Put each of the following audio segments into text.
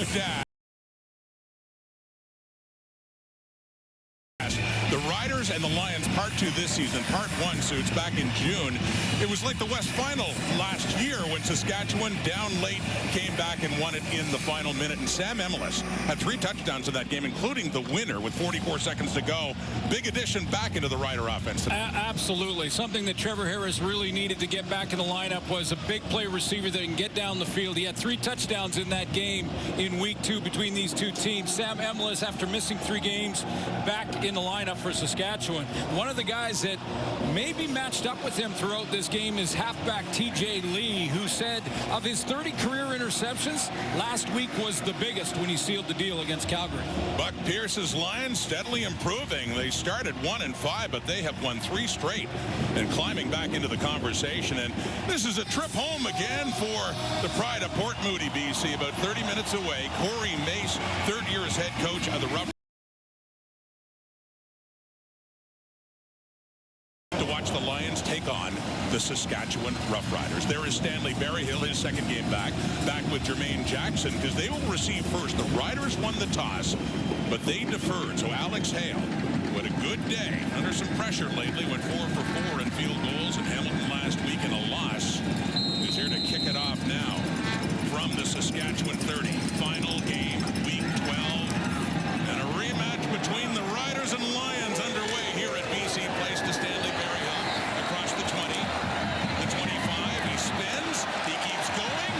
dash. The Riders and the Lions Part 2 this season. Part 1 suits back in June. It was like the West Final last year when Saskatchewan, down late, came back and won it in the final minute. And Sam Emilus had 3 touchdowns in that game, including the winner with 44 seconds to go. Big addition back into the Rider offense. Absolutely. Something that Trevor Harris really needed to get back in the lineup was a big play receiver that can get down the field. He had 3 touchdowns in that game in week 2 between these two teams. Sam Emilus, after missing 3 games, back in the lineup for Saskatchewan. One of the guys that maybe matched up with him throughout this game is halfback TJ Lee, who said of his 30 career interceptions, last week was the biggest when he sealed the deal against Calgary. Buck Pierce's Lions steadily improving. They started 1-5, but they have won 3 straight and climbing back into the conversation. And this is a trip home again for the pride of Port Moody, BC, about 30 minutes away. Corey Mace, 3rd year as head coach of the Roughriders. To watch the Lions take on the Saskatchewan Roughriders. There is Stanley Berryhill, his 2nd game back with Jermaine Jackson, because they will receive first. The Riders won the toss, but they deferred. So Alex Hale, what a good day. Under some pressure lately, went 4 for 4 in field goals in Hamilton last week in a loss. Is here to kick it off now from the Saskatchewan 30. Final game, week 12. And a rematch between the Riders and Lions underway here at BC Place to Stanley Berryhill across the 20, the 25. He spins, he keeps going,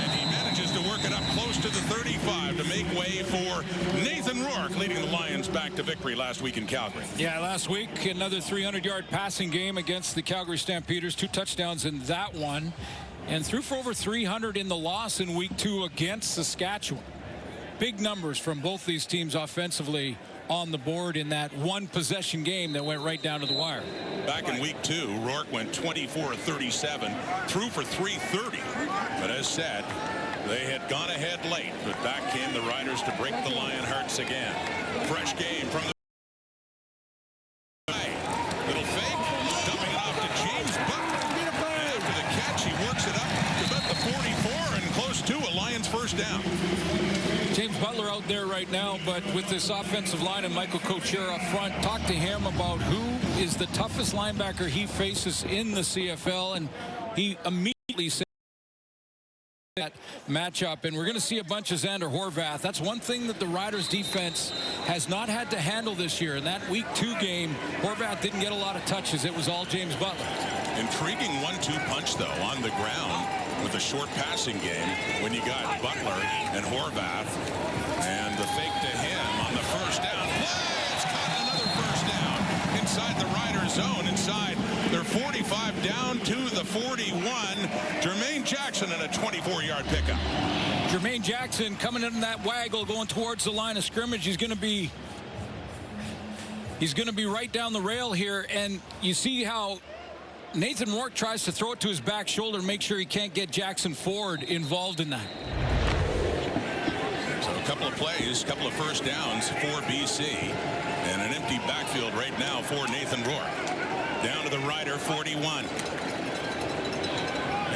and he manages to work it up close to the 35 to make way for Nathan Rourke, leading the Lions back to victory last week in Calgary. Yeah, last week, another 300-yard passing game against the Calgary Stampeders. 2 touchdowns in that one, and threw for over 300 in the loss in week 2 against Saskatchewan. Big numbers from both these teams offensively on the board in that 1-possession game that went right down to the wire. Back in week 2, Rourke went 24 of 37, threw for 330. But as said, they had gone ahead late, but back came the Riders to break the Lionhearts again. Fresh game from the little fake, dumping it off to James Butler. After the catch, he works it up to about the 44 and close to a Lions first down. James Butler out there right now, but with this offensive line and Michael Cochier up front, talk to him about who is the toughest linebacker he faces in the CFL, and he immediately said that matchup, and we're going to see a bunch of Xander Horvath. That's one thing that the Riders defense has not had to handle this year. In that week 2 game, Horvath didn't get a lot of touches. It was all James Butler. Intriguing 1-2 punch, though, on the ground with a short passing game when you got Butler and Horvath, and the fake to him on the first down. It's caught another first down inside the Riders zone, inside their 45, down to the 41. Jermaine Jackson and a 24-yard pickup. Jermaine Jackson coming in that waggle, going towards the line of scrimmage. He's going to be right down the rail here, and you see how Nathan Rourke tries to throw it to his back shoulder and make sure he can't get Jackson Ford involved in that. So a couple of plays, a couple of first downs for BC, and an empty backfield right now for Nathan Rourke. Down to the Rider 41.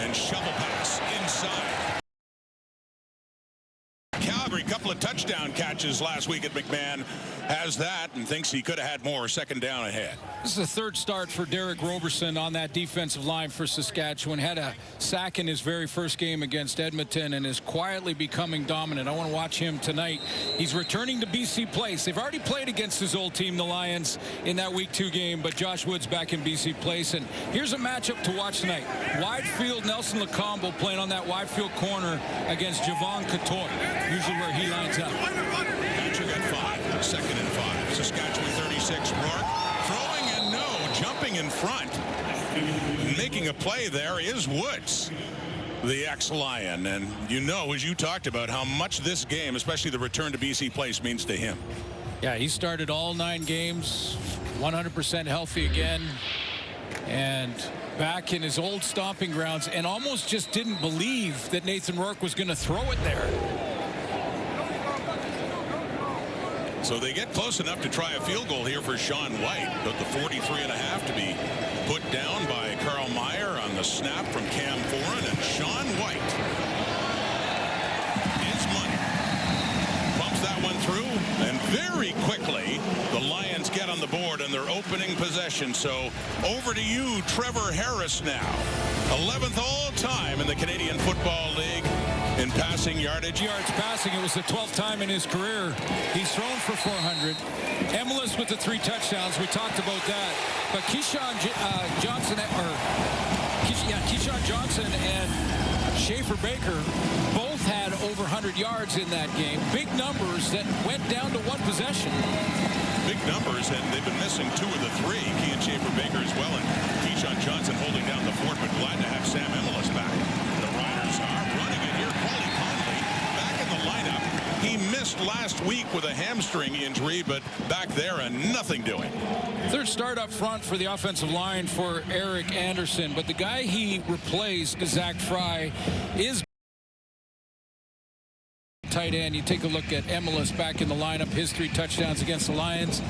And shovel pass inside. Calgary, couple of touchdown catches last week at McMahon. Has that and thinks he could have had more. 2nd down ahead. This is the 3rd start for Derek Roberson on that defensive line for Saskatchewan. Had a sack in his very first game against Edmonton and is quietly becoming dominant. I want to watch him tonight. He's returning to BC Place. They've already played against his old team, the Lions, in that week 2 game, but Josh Wood's back in BC Place. And here's a matchup to watch tonight. Wide field, Nelson Lacombe playing on that wide field corner against Javon Couture, usually where he lines up. Patrick at 5, 2nd and 5. Saskatchewan 36. Rourke throwing and no, jumping in front. Making a play there is Woods, the ex-Lion. And you know, as you talked about, how much this game, especially the return to BC Place, means to him. Yeah, he started all 9 games, 100% healthy again, and back in his old stomping grounds, and almost just didn't believe that Nathan Rourke was going to throw it there. So they get close enough to try a field goal here for Sean White, but the 43.5 to be put down by Carl Meyer on the snap from Cam Foran, and Sean White is money. very quickly, the Lions get on the board in their opening possession. So over to you, Trevor Harris now. 11th all-time in the Canadian Football League in passing yardage. Yards passing, it was the 12th time in his career. He's thrown for 400. Emelis with the 3 touchdowns. We talked about that. But Keyshawn Johnson and Schaefer Baker both had over 100 yards in that game. Big numbers that went down to one possession. Big numbers, and they've been missing 2 of the 3. Key and Schaefer Baker as well, and Keyshawn Johnson holding down the fort, but glad to have Sam Emelis back. The Riders are running it here. Paulie Conley back in the lineup. He missed last week with a hamstring injury, but back there and nothing doing. Third start up front for the offensive line for Eric Anderson, but the guy he replaced, Zach Fry, is tight end. You take a look at Emelis back in the lineup, his 3 touchdowns against the Lions,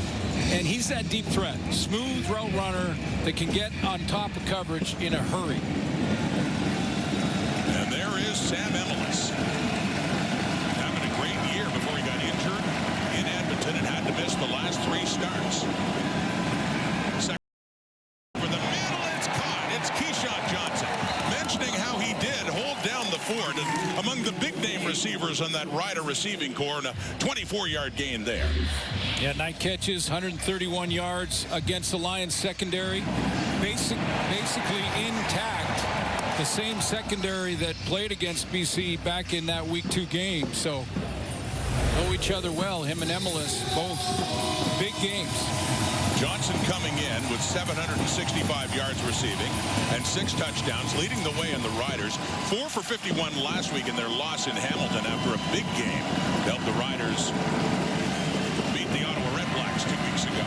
and he's that deep threat, smooth route runner that can get on top of coverage in a hurry. And there is Sam Emelis, having a great year before he got injured in Edmonton and had to miss the last 3 starts. For the middle, it's caught. It's Keyshawn Johnson. Mentioning how he did hold down the fort and among the big name receivers on that Rider receiving corps, and a 24-yard gain there. Yeah, 9 catches, 131 yards against the Lions secondary. Basically intact. The same secondary that played against BC back in that Week 2 game. So know each other well, him and Emelis, both big games. Johnson coming in with 765 yards receiving and 6 touchdowns, leading the way in the Riders. 4 for 51 last week in their loss in Hamilton after a big game. Helped the Riders beat the Ottawa Red Blacks 2 weeks ago.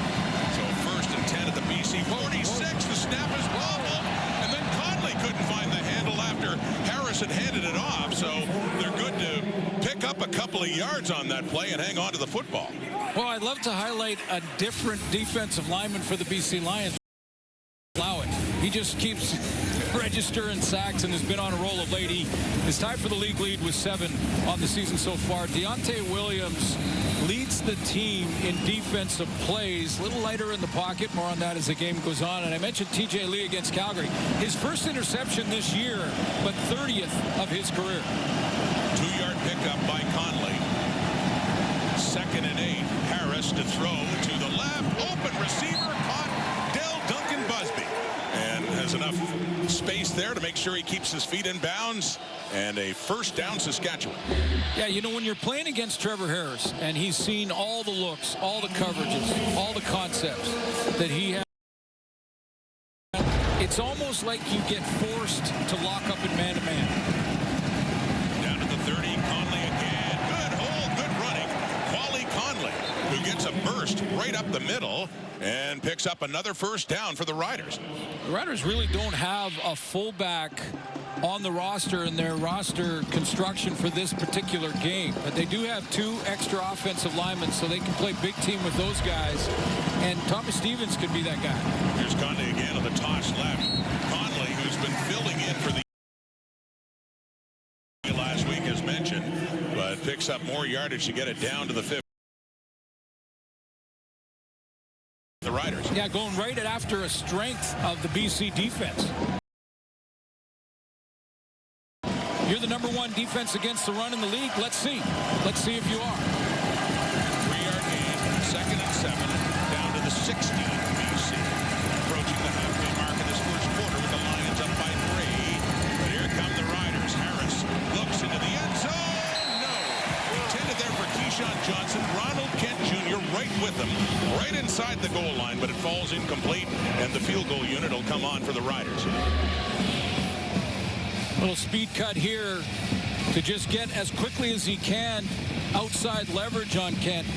So 1st and 10 at the BC 46. The snap is bobbled, and then Conley couldn't find the handle after Harris had handed it off. So they're good to pick up a couple of yards on that play and hang on to the football. Well, I'd love to highlight a different defensive lineman for the BC Lions. Allow it. He just keeps registering sacks and has been on a roll of late. He is tied for the league lead with 7 on the season so far. Deontay Williams leads the team in defensive plays. A little lighter in the pocket. More on that as the game goes on. And I mentioned TJ Lee against Calgary. His first interception this year, but 30th of his career. 2-yard pickup by Conley. 2nd and 8. Harris to throw to the left. Open receiver caught. Dell Duncan Busby. And has enough space there to make sure he keeps his feet in bounds. And a first down, Saskatchewan. Yeah, you know, when you're playing against Trevor Harris and he's seen all the looks, all the coverages, all the concepts that he has, it's almost like you get forced to lock up in man-to-man. Down to the 30, Conley again. Good hole, good running. Paulie Conley, who gets a burst right up the middle and picks up another first down for the Riders. The Riders really don't have a fullback on the roster in their roster construction for this particular game, but they do have 2 extra offensive linemen, so they can play big team with those guys, and Thomas Stevens could be that guy. Here's Conley again on the toss left. Conley, who's been filling in for the last week as mentioned, but picks up more yardage to get it down to the 50. The Riders. Yeah, going right after a strength of the BC defense. You're the #1 defense against the run in the league. Let's see. Let's see if you are. 3-yard gain, 2nd and 7, down to the 16 BC. Approaching the halfway mark in this first quarter with the Lions up by 3. But here come the Riders. Harris looks into the end zone. No. Intended there for Keyshawn Johnson. Ronald Kent Jr. right with him, right inside the goal line, but it falls incomplete, and the field goal unit will come on for the Riders. Little speed cut here to just get as quickly as he can outside leverage on Kent.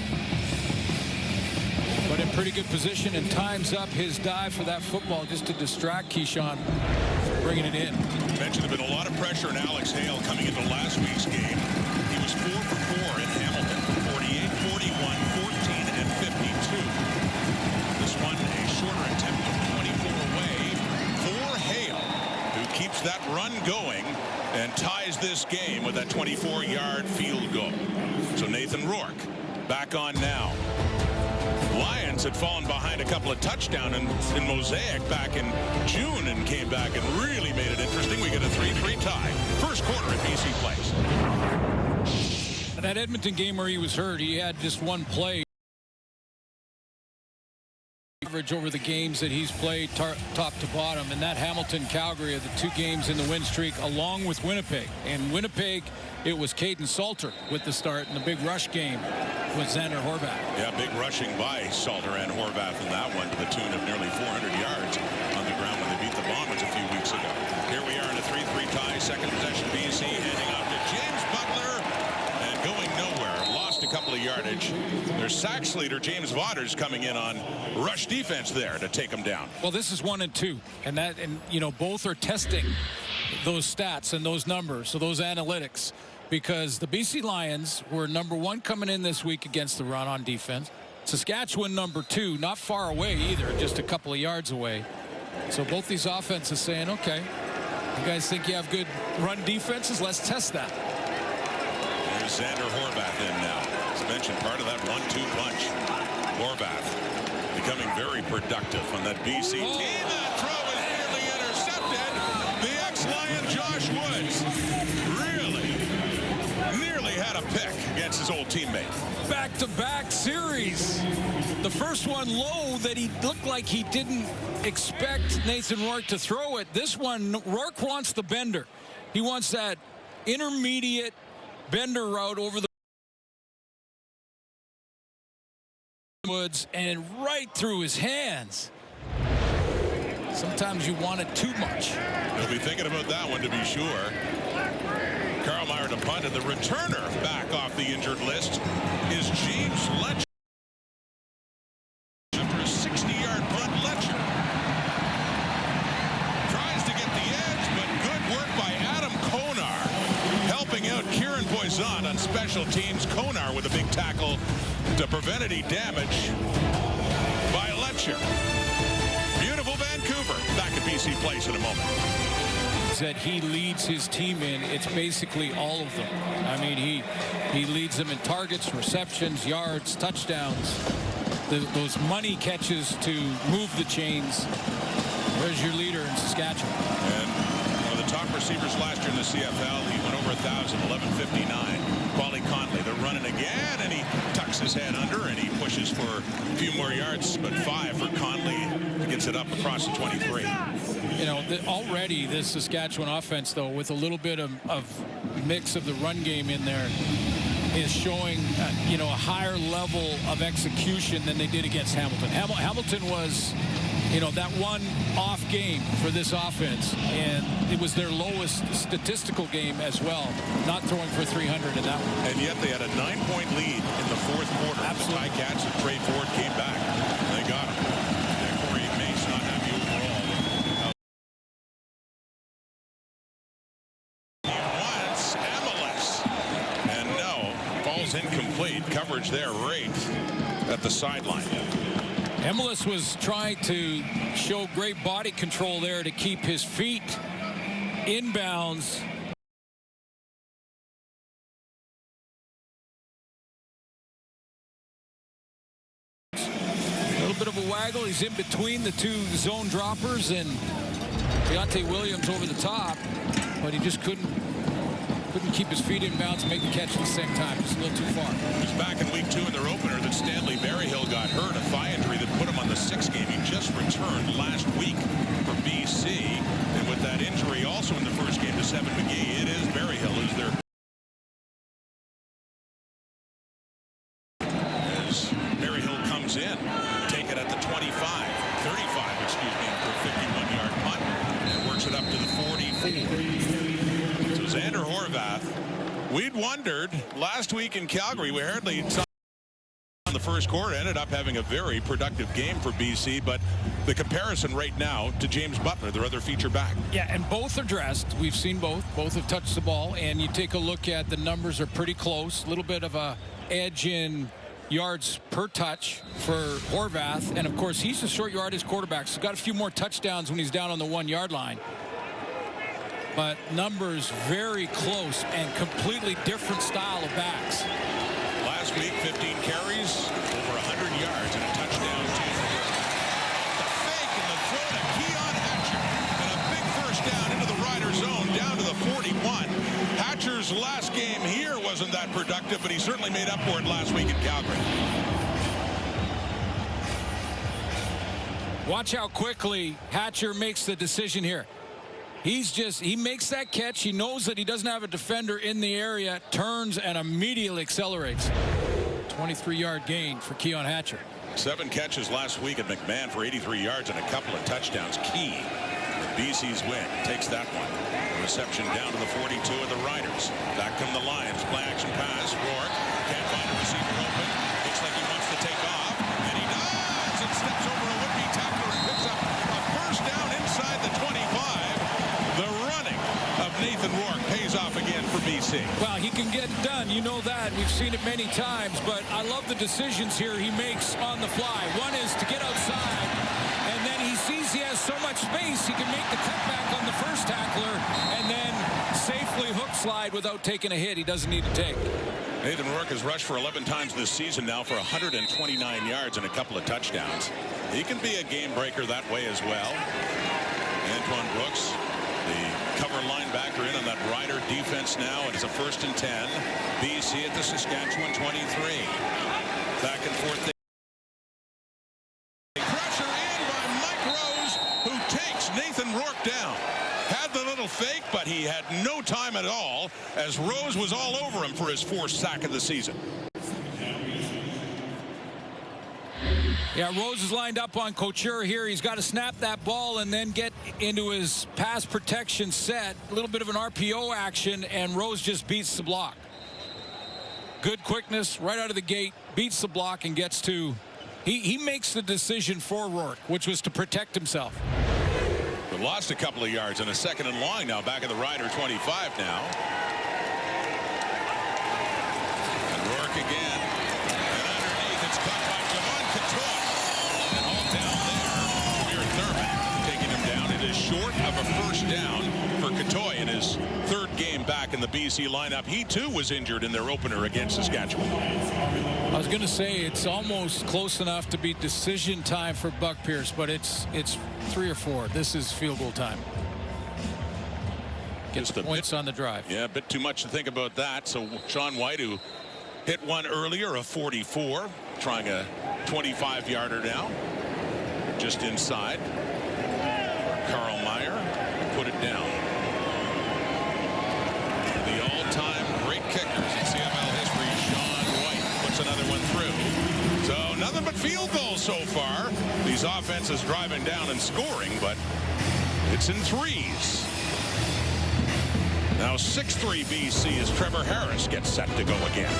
But in pretty good position, and times up his dive for that football just to distract Keyshawn, bringing it in. I mentioned there's been a lot of pressure on Alex Hale coming into last week's game. He was 4 for 4 in Hamilton, 48, 41, 14, and 52. This one a shorter attempt of 24 away for Hale, who keeps that run going and ties this game with that 24-yard field goal. So Nathan Rourke back on now. Lions had fallen behind a couple of touchdowns in Mosaic back in June and came back and really made it interesting. We get a 3-3 tie. First quarter at BC Place. That Edmonton game where he was hurt, he had just one play. Average over the games that he's played top to bottom, and that Hamilton-Calgary are the two games in the win streak along with Winnipeg. And Winnipeg, it was Caden Salter with the start, and the big rush game was Xander Horvath. Yeah, big rushing by Salter and Horvath in that one to the tune of nearly 400 yards on the ground when they beat the Bombers a few weeks ago. Here we are in a 3-3 tie, second possession BC, handing off to James Butler, and going nowhere. Lost a couple of yardage. Their sacks leader, James Waters, coming in on rush defense there to take him down. Well, this is 1 and 2, and you know, both are testing those stats and those numbers, so those analytics, because the BC Lions were #1 coming in this week against the run on defense. Saskatchewan #2, not far away either, just a couple of yards away. So both these offenses saying, okay, you guys think you have good run defenses? Let's test that. There's Xander Horvath in now. As mentioned, part of that 1-2 punch. Horvath becoming very productive on that BC team. That throw is nearly intercepted. The ex-Lion Josh Woods really nearly had a pick against his old teammate. Back-to-back series. The first one low that he looked like he didn't expect Nathan Rourke to throw it. This one, Rourke wants the bender. He wants that intermediate bender route over the Woods and right through his hands. Sometimes you want it too much. He'll be thinking about that one to be sure. Carl Meyer to punt, and the returner back off the injured list is James Letcher. After a 60-yard punt, Letcher tries to get the edge, but good work by Adam Konar, helping out Kieran Poisson on special teams. Konar with a big tackle to prevent any damage by Letcher. Beautiful Vancouver. Back at BC Place in a moment. That he leads his team in, it's basically all of them. I mean, he leads them in targets, receptions, yards, touchdowns, those money catches to move the chains. There's your leader in Saskatchewan. And one of the top receivers last year in the CFL, he went over 1,000, 11:59. Paulie Conley, they're running again, and he tucks his head under, and he pushes for a few more yards, but 5 for Conley. He gets it up across the 23. You know, already this Saskatchewan offense, though, with a little bit of mix of the run game in there, is showing, you know, a higher level of execution than they did against Hamilton. Hamilton was, you know, that one off game for this offense, and it was their lowest statistical game as well, not throwing for 300 in that one. And yet they had a 9-point lead in the fourth quarter. Absolutely. Cats and Trey Ford came back. They got him. And Corey Mace not happy overall. Once, MLS. And no, ball's incomplete. Coverage there right at the sideline. Emilus was trying to show great body control there to keep his feet inbounds. A little bit of a waggle. He's in between the two zone droppers and Deontay Williams over the top, but he just couldn't keep his feet in bounds and make the catch at the same time. Just a little too far. It was back in week 2 in their opener that Stanley Berryhill got hurt, a thigh injury that put him on the 6th game. He just returned last week for BC, and with that injury also in the first game to Seven McGee, it is Berryhill who's their as Berryhill comes in, take it at the 35, excuse me, for a 51-yard punt, and works it up to the 44. So Xander Horvath, we'd wondered last week in Calgary, we hardly saw in the first quarter, ended up having a very productive game for BC, but the comparison right now to James Butler, their other feature back. Yeah, and both are dressed. We've seen both. Both have touched the ball, and you take a look at the numbers are pretty close. A little bit of a edge in yards per touch for Horvath, and of course he's a short yardage quarterback, so got a few more touchdowns when he's down on the 1-yard line. But numbers very close and completely different style of backs. Last week, 15 carries, over 100 yards and a touchdown. His last game here wasn't that productive, but he certainly made up for it last week in Calgary. Watch how quickly Hatcher makes the decision here. He makes that catch. He knows that he doesn't have a defender in the area, turns and immediately accelerates. 23-yard gain for Keon Hatcher. 7 catches last week at McMahon for 83 yards and a couple of touchdowns. Key. BC's win takes that one. The reception down to the 42 of the Riders. Back come the Lions. Play action pass. Rourke can't find a receiver open. Looks like he wants to take off, and he does, and steps over a would-be tackler and picks up a first down inside the 25. The running of Nathan Rourke pays off again for BC. Well, he can get it done. You know that. We've seen it many times, but I love the decisions here he makes on the fly. One is to get outside, and then he sees he has so much space, he can make the cutback on the first tackler and then safely hook slide without taking a hit he doesn't need to take. Nathan Rourke has rushed for 11 times this season now for 129 yards and a couple of touchdowns. He can be a game breaker that way as well. Antoine Brooks, the cover linebacker, in on that Rider defense now. It's a 1st and 10. BC at the Saskatchewan 23. Back and forth. Pressure in by Mike Rose, who takes Nathan Rourke down. Had the little fake, but he had no time at all as Rose was all over him for his 4th sack of the season. Yeah, Rose is lined up on Couture here. He's got to snap that ball and then get into his pass protection set. A little bit of an RPO action, and Rose just beats the block. Good quickness right out of the gate, beats the block and gets to... He makes the decision for Rourke, which was to protect himself. But lost a couple of yards and a 2nd and long now back at the Rider 25 now. And Rourke again. And underneath it's caught by Javon Couture. And all down there. We're Thurman taking him down. It is short of a 1st down for Couture in his 3rd game back in the BC lineup. He too was injured in their opener against Saskatchewan. I was going to say it's almost close enough to be decision time for Buck Pierce, but it's 3 or 4. This is field goal time. Gets the points on the drive. Yeah, a bit too much to think about that. So Sean White, who hit one earlier, a 44, trying a 25-yarder now, just inside. Carl Meyer put it down. The all-time great kickers in CFL history, Sean White puts another one through. So nothing but field goals so far. These offenses driving down and scoring, but it's in 3s. Now 6-3 BC as Trevor Harris gets set to go again.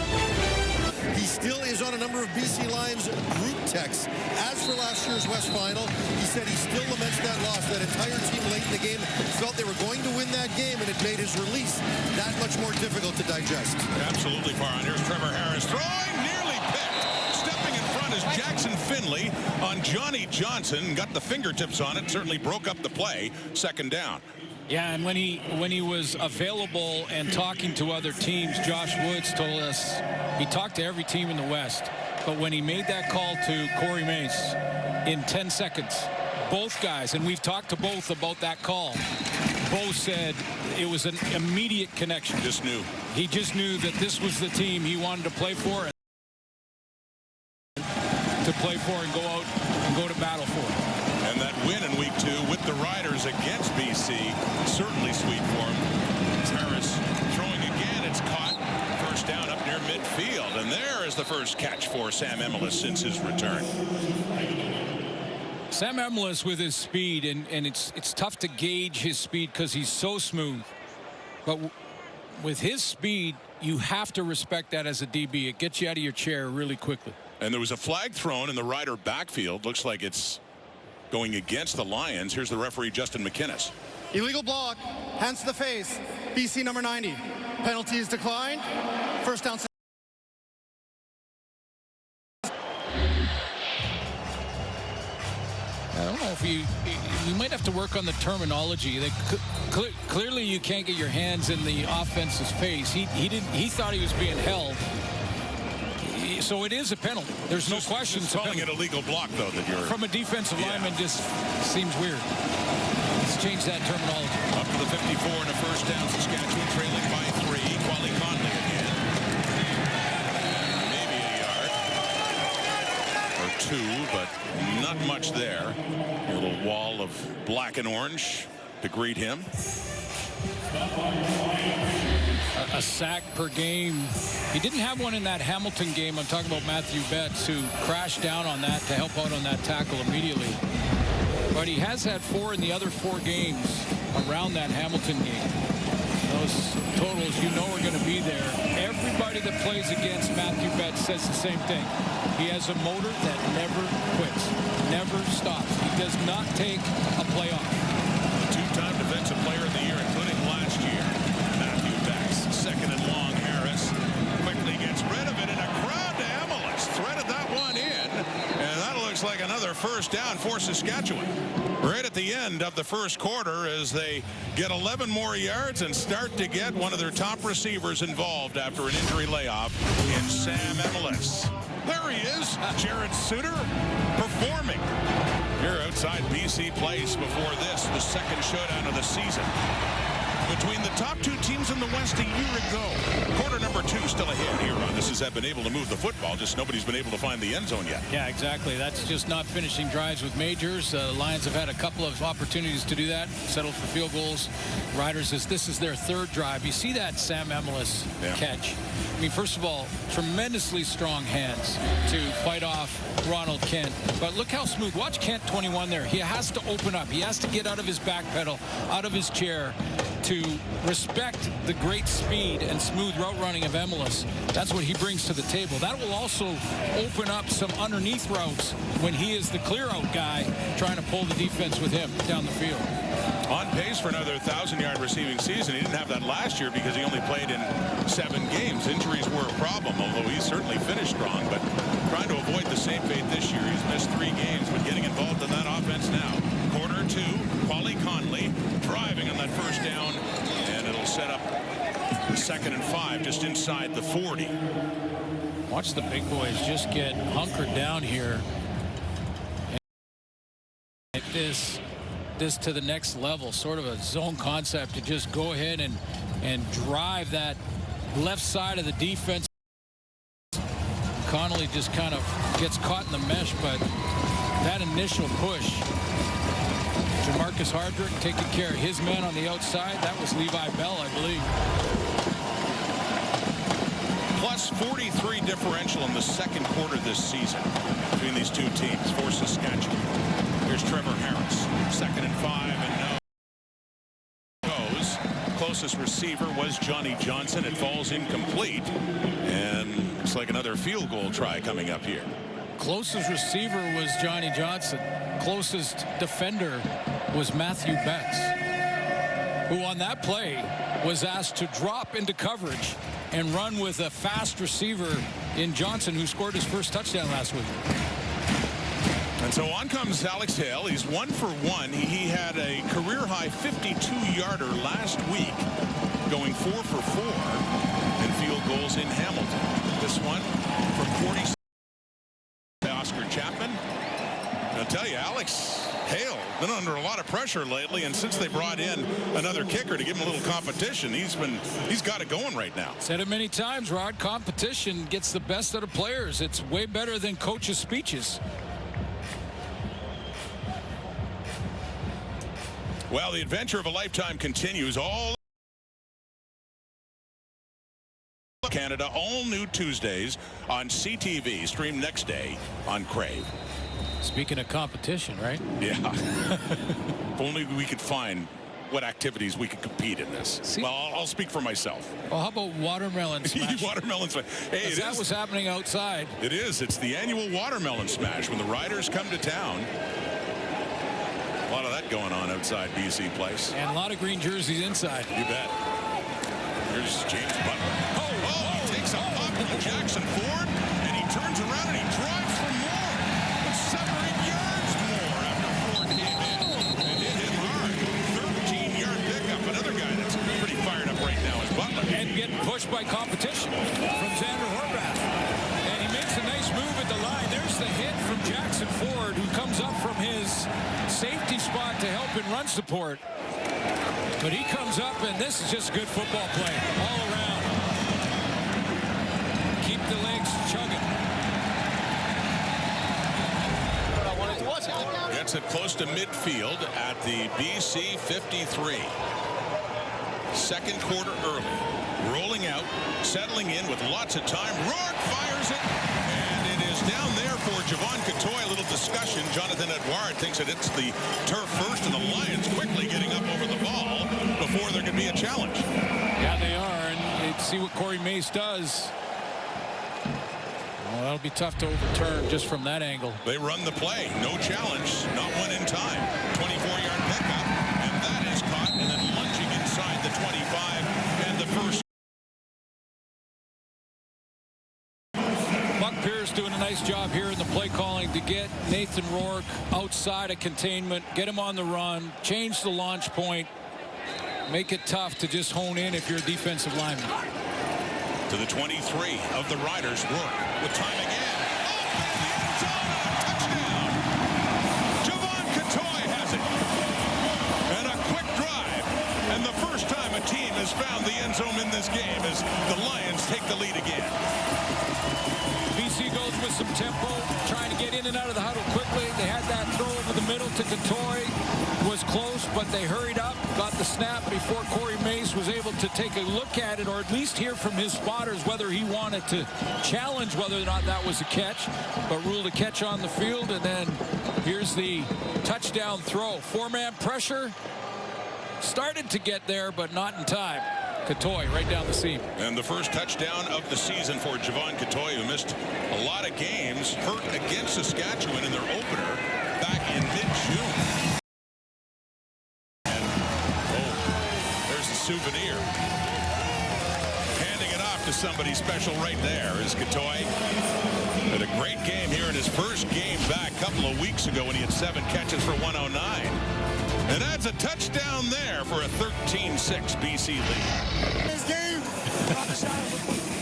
He still is on a number of BC Lions group texts. As for last year's West Final, he said he still laments that loss. That entire team late in the game felt they were going to win that game, and it made his release that much more difficult to digest. Absolutely, Farhan. Here's Trevor Harris throwing, nearly picked. Stepping in front is Jackson Finley on Johnny Johnson. Got the fingertips on it, certainly broke up the play. 2nd down. Yeah, and when he was available and talking to other teams, Josh Woods told us he talked to every team in the West. But when he made that call to Corey Mace in 10 seconds, both guys, and we've talked to both about that call, both said it was an immediate connection. Just knew. He just knew that this was the team he wanted to play for. And go out and go to battle for. And that win in week 2 with the Riders against BC, certainly sweet for him. Harris throwing again, it's caught. 1st down up near midfield, and there is the first catch for Sam Emilus since his return. Sam Emilus with his speed, and it's tough to gauge his speed because he's so smooth. But with his speed, you have to respect that as a DB. It gets you out of your chair really quickly. And there was a flag thrown in the Rider backfield. Looks like it's going against the Lions. Here's the referee, Justin McInnes. Illegal block, hands to the face, BC number 90. Penalty is declined. 1st down. I don't know if you might have to work on the terminology. Clearly you can't get your hands in the offense's face. He thought he was being held. So it is a penalty. There's no question. It's calling it a legal block, though, that you're... From a defensive lineman, just seems weird. Let's change that terminology. Up to the 54 and a 1st down. Saskatchewan trailing by 3. 2, but not much there. A little wall of black and orange to greet him. A sack per game. He didn't have one in that Hamilton game. I'm talking about Matthew Betts, who crashed down on that to help out on that tackle immediately. But he has had 4 in the other 4 games around that Hamilton game. Those totals, you know, are going to be there. Everybody that plays against Matthew Betts says the same thing. He has a motor that never quits, never stops. He does not take a play off. The 2-time Defensive Player of the Year, including last year. Matthew Betts, second and long. Harris quickly gets rid of it, and a crowd to Emilus threaded that one in, and that looks like another first down for Saskatchewan. Right at the end of the first quarter, as they get 11 more yards and start to get one of their top receivers involved after an injury layoff in Sam Emilus. There he is, Jared Suter, performing here outside BC Place before this, the second showdown of the season between the top 2 teams in the West a year ago. Quarter number 2 still ahead here on This. Has been able to move the football, just nobody's been able to find the end zone yet. Yeah, exactly. That's just not finishing drives with majors. Lions have had a couple of opportunities to do that, settled for field goals. Riders, this is their 3rd drive. You see that Sam Emilus catch. I mean, first of all, tremendously strong hands to fight off Ronald Kent. But look how smooth. Watch Kent 21 there. He has to open up. He has to get out of his back pedal, out of his chair, to respect the great speed and smooth route running of Emilus. That's what he brings to the table. That will also open up some underneath routes when he is the clear out guy trying to pull the defense with him down the field. On pace for another 1,000-yard receiving season. He didn't have that last year because he only played in 7 games. Injuries were a problem, although he certainly finished strong. But trying to avoid the same fate this year. He's missed 3 games, but getting involved in that offense now. Quarter 2, Paulie Conley driving on that first down, and it'll set up the 2nd and 5 just inside the 40. Watch the big boys just get hunkered down here. And this to the next level, sort of a zone concept to just go ahead and drive that left side of the defense. Connolly just kind of gets caught in the mesh, but that initial push, Jamarcus Hardrick taking care of his man on the outside. That was Levi Bell, I believe. Plus 43 differential in the second quarter this season between these 2 teams for Saskatchewan. Here's Trevor Harris, 2nd and 5, and no goes. Closest receiver was Johnny Johnson. It falls incomplete, and looks like another field goal try coming up here. Closest receiver was Johnny Johnson. Closest defender was Matthew Betts, who on that play was asked to drop into coverage and run with a fast receiver in Johnson, who scored his first touchdown last week. And so on comes Alex Hale. He's 1 for 1. He had a career-high 52-yarder last week, going 4 for 4 in field goals in Hamilton. This one from 40 by Oscar Chapman. I'll tell you, Alex Hale been under a lot of pressure lately, and since they brought in another kicker to give him a little competition, he's got it going right now. Said it many times, Rod. Competition gets the best out of players. It's way better than coaches' speeches. Well, the adventure of a lifetime continues. All Canada, all new Tuesdays on CTV. Stream next day on Crave. Speaking of competition, right? Yeah. If only we could find what activities we could compete in this. See? Well, I'll speak for myself. Well, how about watermelon smash? Watermelon smash. Hey, that was happening outside. It is. It's the annual watermelon smash when the Riders come to town. A lot of that going on outside BC Place. And a lot of green jerseys inside. You bet. Here's James Butler. He takes a pop from Jackson Ford, and he turns around and he drives for more. 7 or 8 yards more after Ford came in and hit him hard. 13-yard pickup. Another guy that's pretty fired up right now is Butler. And getting pushed by competition from Xander Horvath. And he makes a nice move at the line. There's the hit from Jackson Ford, who comes up from his safety spot to help in run support. But he comes up, and this is just a good football play all around. Keep the legs chugging. Gets it close to midfield at the BC 53. Second quarter early. Rolling out, settling in with lots of time. Rourke fires it, and it is down there for Javon Catoy. A little discussion. Jonathan Edouard thinks that it's the turf first, and the Lions quickly getting up over the ball before there can be a challenge. Yeah, they are, and see what Corey Mace does. Well, that'll be tough to overturn just from that angle. They run the play. No challenge. Not one in time. 24-yard pickup, and that is caught, and then lunging inside the 25, and the first. Buck Pierce doing a nice job here in the play calling to get Nathan Rourke outside of containment, get him on the run, change the launch point, make it tough to just hone in if you're a defensive lineman. To the 23 of the Riders. Rourke with time again. Oh, the end zone, touchdown. Javon Catoy has it. And a quick drive. And the first time a team has found the end zone in this game as the Lions take the lead again. BC goes with some tempo, trying to get in and out of the huddle quickly. They had that throw over the middle to Catoy. Was close, but they hurried up, got the snap before Corey Mace was able to take a look at it, or at least hear from his spotters whether he wanted to challenge whether or not that was a catch, but ruled a catch on the field. And then here's the touchdown throw. Four-man pressure. Started to get there, but not in time. Catoy right down the seam. And the first touchdown of the season for Javon Catoy, who missed a lot of games, hurt against Saskatchewan in their opener back in mid-June. And, there's a souvenir. Handing it off to somebody special right there is Catoy. Had a great game here in his first game back a couple of weeks ago when he had 7 catches for 109. And that's a touchdown there for a 13-6 BC lead.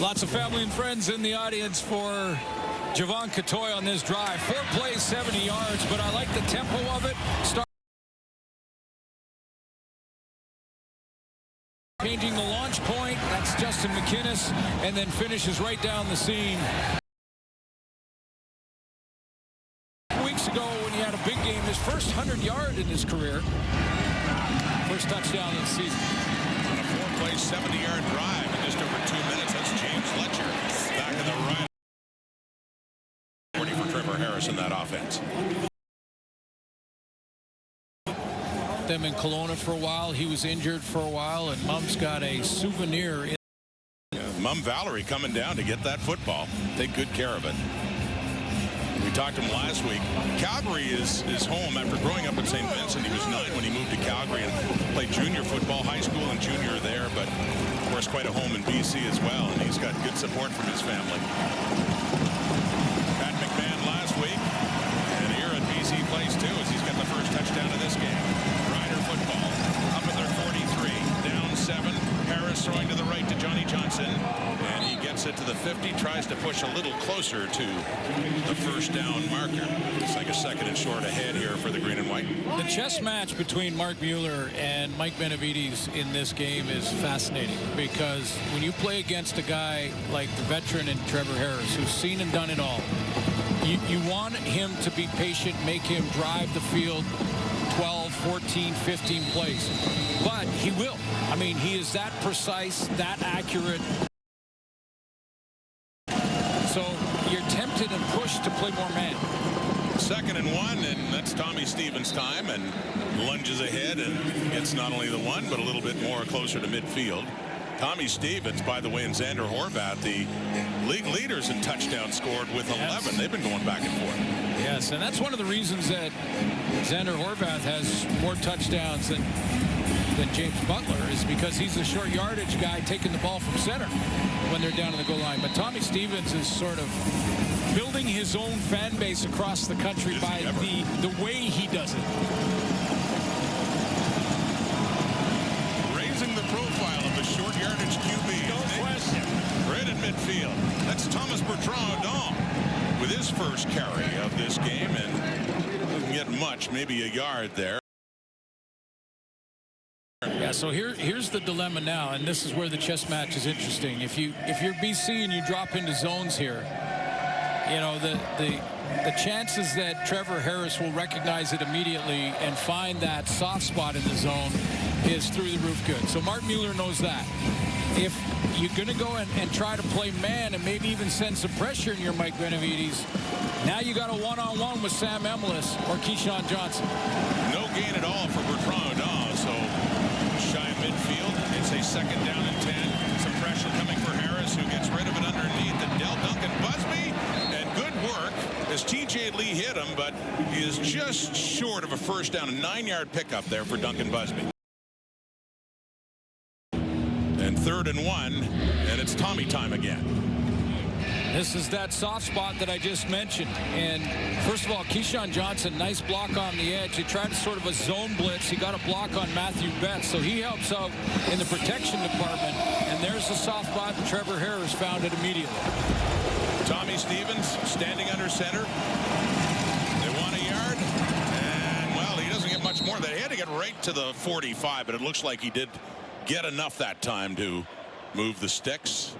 Lots of family and friends in the audience for Javon Catoy on this drive. 4 plays, 70 yards, but I like the tempo of it. Changing the launch point, that's Justin McInnes, and then finishes right down the seam. Weeks ago when he had a big game, his first 100-yard in his career. First touchdown of the season. On a 4-play, 70-yard drive in just over 2 minutes. That's James Fletcher back in the right. 40 for Trevor Harris in that offense. Them in Kelowna for a while. He was injured for a while, and Mum's got a souvenir. Mum Valerie coming down to get that football. Take good care of it. We talked to him last week. Calgary is home after growing up in St. Vincent. He was 9 when he moved to Calgary and played junior football, high school and junior there, but of course quite a home in BC as well, and he's got good support from his family. Pat McMahon last week, and here at BC plays too as he's got the first touchdown of this game. Rider football up at their 43, down 7. Harris throwing to the right to Johnny Johnson, and he gets it to the 50, tries to push a little closer to the first down marker. It's like a second and short ahead here for the green and white. The chess match between Mark Mueller and Mike Benavides in this game is fascinating, because when you play against a guy like the veteran and Trevor Harris, who's seen and done it all, you want him to be patient, make him drive the field 12, 14, 15 plays. But he will. I mean, he is that precise, that accurate. So you're tempted and pushed to play more man. 2nd and 1, and that's Tommy Stevens' time, and lunges ahead and gets not only the 1, but a little bit more closer to midfield. Tommy Stevens, by the way, and Xander Horvath, the league leaders in touchdowns scored with 11. Yes. They've been going back and forth. Yes, and that's one of the reasons that Xander Horvath has more touchdowns than James Butler, is because he's the short yardage guy taking the ball from center when they're down to the goal line. But Tommy Stevens is sort of building his own fan base across the country by the way he does it. Raising the profile of the short yardage QB. No question. Right in midfield. That's Thomas Bertrand-Odom with his first carry of this game, and doesn't get much, maybe a yard there. Yeah, so here's the dilemma now, and this is where the chess match is interesting. If you're BC and you drop into zones here, you know, the chances that Trevor Harris will recognize it immediately and find that soft spot in the zone is through the roof good. So Mark Mueller knows that. If you're going to go and try to play man and maybe even send some pressure in your Mike Benavides, now you got a one-on-one with Sam Emilus or Keyshawn Johnson. No gain at all for Bertrand Hodon, so shy of midfield. It's a second down and 10. Some pressure coming for Harris, who gets rid of it underneath and dealt Duncan Busby. And good work as TJ Lee hit him, but he is just short of a first down. A 9-yard pickup there for Duncan Busby. And 3rd and 1, and it's Tommy time again. This is that soft spot that I just mentioned. And first of all, Keyshawn Johnson, nice block on the edge. He tried sort of a zone blitz. He got a block on Matthew Betts, so he helps out in the protection department. And there's the soft spot, and Trevor Harris found it immediately. Tommy Stevens standing under center. They want a yard, and well, he doesn't get much more. They had to get right to the 45, but it looks like he did get enough that time to move the sticks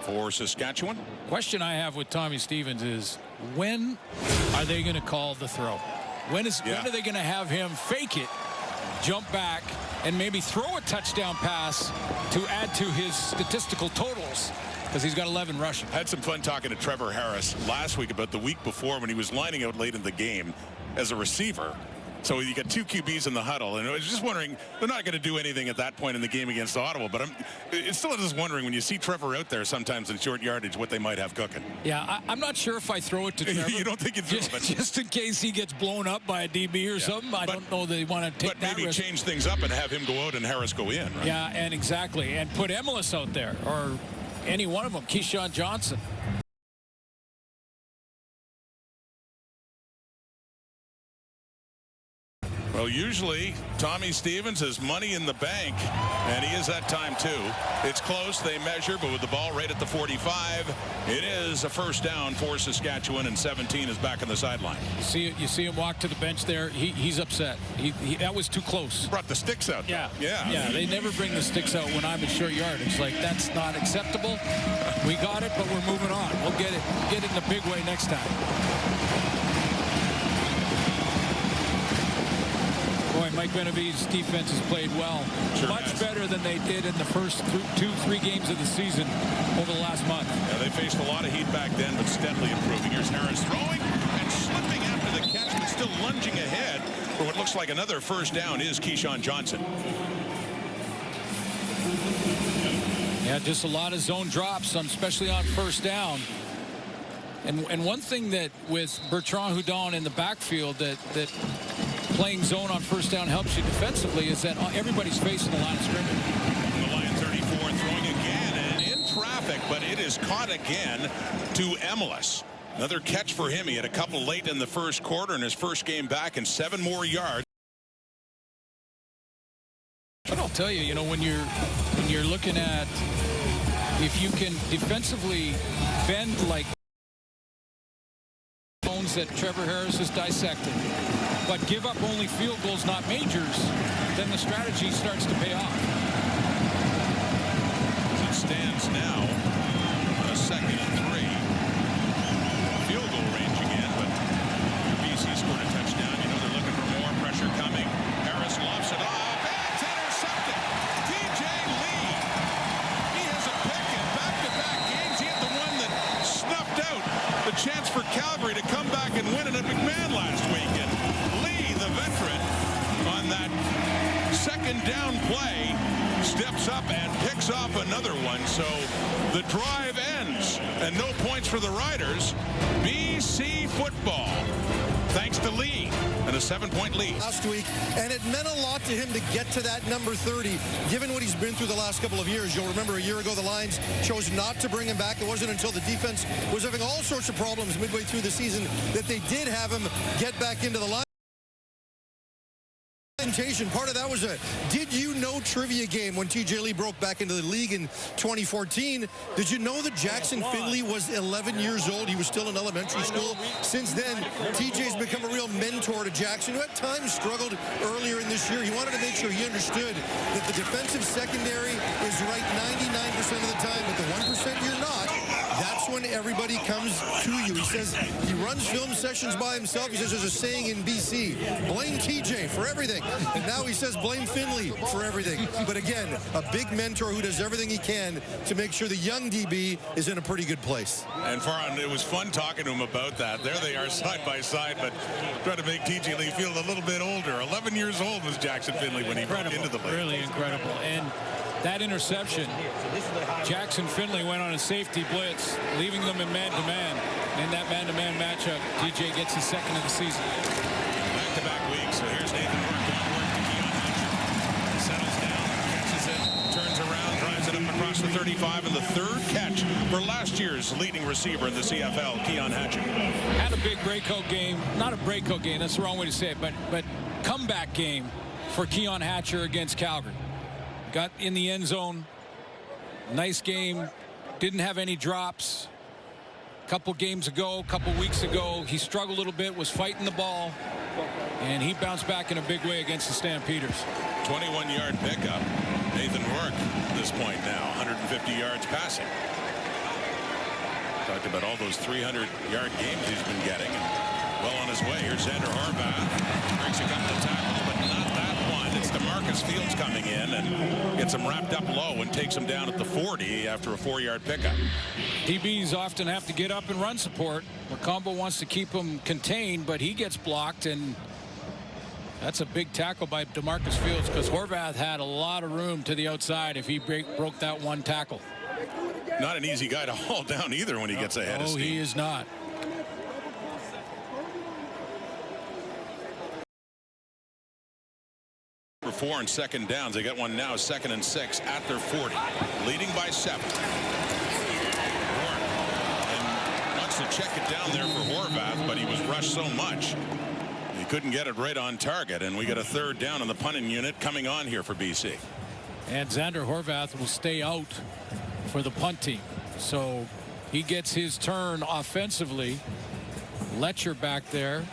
for Saskatchewan. Question I have with Tommy Stevens is, when are they going to call the throw? When are they going to have him fake it, jump back, and maybe throw a touchdown pass to add to his statistical totals? Because he's got 11 rushing. Had some fun talking to Trevor Harris last week about the week before when he was lining out late in the game as a receiver. So you got 2 QBs in the huddle, and I was just wondering, they're not going to do anything at that point in the game against Ottawa, but it's still just wondering when you see Trevor out there sometimes in short yardage what they might have cooking. Yeah, I'm not sure if I throw it to Trevor. You don't think it's just in case he gets blown up by a DB or something. I don't know they want to take that risk. But maybe change things up and have him go out and Harris go in, right? Yeah, and exactly. And put Emilus out there, or any one of them, Keyshawn Johnson. Well, usually Tommy Stevens has money in the bank, and he is that time too. It's close, they measure, but with the ball right at the 45, it is a first down for Saskatchewan, and 17 is back on the sideline. You see him walk to the bench there. He's upset. That was too close. Brought the sticks out. Yeah. Yeah. They never bring the sticks out when I'm in short yardage. Like, that's not acceptable. We got it, but we're moving on. We'll get it in the big way next time. Boy, Mike Benavides' defense has played well. Sure Much has. better than they did in the first 2-3 games of the season over the last month. Yeah, they faced a lot of heat back then, but steadily improving. Here's Harris throwing and slipping after the catch, but still lunging ahead for what looks like another first down is Keyshawn Johnson. Yeah, just a lot of zone drops, especially on first down. And one thing that with Bertrand Hodon in the backfield that playing zone on first down helps you defensively is that everybody's facing the line of scrimmage. The line 34 throwing again and in traffic, but it is caught again to Emilus. Another catch for him. He had a couple late in the first quarter in his first game back, and 7 more yards. But I'll tell you, when you're looking at if you can defensively bend like bones that Trevor Harris has dissected, but give up only field goals, not majors, then the strategy starts to pay off. As it stands now, a 2nd and 3. Field goal range again, but BC scored a touchdown. They're looking for more pressure coming. Harris lofts it off. It's intercepted. TJ Lee. He has a pick in back-to-back games. He had the one that snuffed out the chance for Calgary to come back and win it at McMahon last weekend. Lee, the veteran, on that second down play, steps up and picks off another one. So the drive ends, and no points for the Riders. BC football, thanks to Lee, and a 7-point lead. Last week, and it meant a lot to him to get to that number 30, given what he's been through the last couple of years. You'll remember a year ago, the Lions chose not to bring him back. It wasn't until the defense was having all sorts of problems midway through the season that they did have him get back into the line. Part of that was a did you know trivia game when TJ Lee broke back into the league in 2014. Did you know that Jackson Finley was 11 years old? He was still in elementary school. Since then, TJ's become a real mentor to Jackson, who at times struggled earlier in this year. He wanted to make sure he understood that the defensive secondary is right 99% of the time, but the 1% you're not, that's that's when everybody comes to you. He says he runs film sessions by himself. He says there's a saying in BC, blame TJ for everything. And now he says blame Finley for everything. But again, a big mentor who does everything he can to make sure the young DB is in a pretty good place. And Farhan, it was fun talking to him about that. There they are side by side, but trying to make TJ Lee feel a little bit older. 11 years old was Jackson Finley when he broke into the league. Really incredible. And that interception, Jackson Finley went on a safety blitz, leaving them in man-to-man. In that man-to-man matchup, TJ gets his second of the season. Back-to-back weeks. So here's Nathan Work on work to Keon Hatcher. Settles down, catches it, turns around, drives it up across the 35, and the third catch for last year's leading receiver in the CFL, Keon Hatcher. Had a big breakout game. Not a breakout game, that's the wrong way to say it, but comeback game for Keon Hatcher against Calgary. Got in the end zone. Nice game. Didn't have any drops. Couple games ago, couple weeks ago, he struggled a little bit, was fighting the ball, and he bounced back in a big way against the Stampeders. 21-yard pickup. Nathan Rourke at this point now, 150 yards passing. Talked about all those 300-yard games he's been getting. Well on his way. Here's Xander Horvath. Breaks a couple of tackles, but not that one. It's DeMarcus Fields coming in and gets him wrapped up low and takes him down at the 40 after a 4-yard pickup. DBs often have to get up and run support. Macombo wants to keep him contained, but he gets blocked, and that's a big tackle by DeMarcus Fields because Horvath had a lot of room to the outside if he broke that one tackle. Not an easy guy to haul down either when he gets ahead of steam. He is not. For 4 and second downs. They got one now, 2nd and 6 at their 40, leading by 7. And wants to check it down there for Horvath, but he was rushed so much he couldn't get it right on target. And we got a 3rd down in the punting unit coming on here for BC. And Xander Horvath will stay out for the punt team, so he gets his turn offensively. Letcher back there.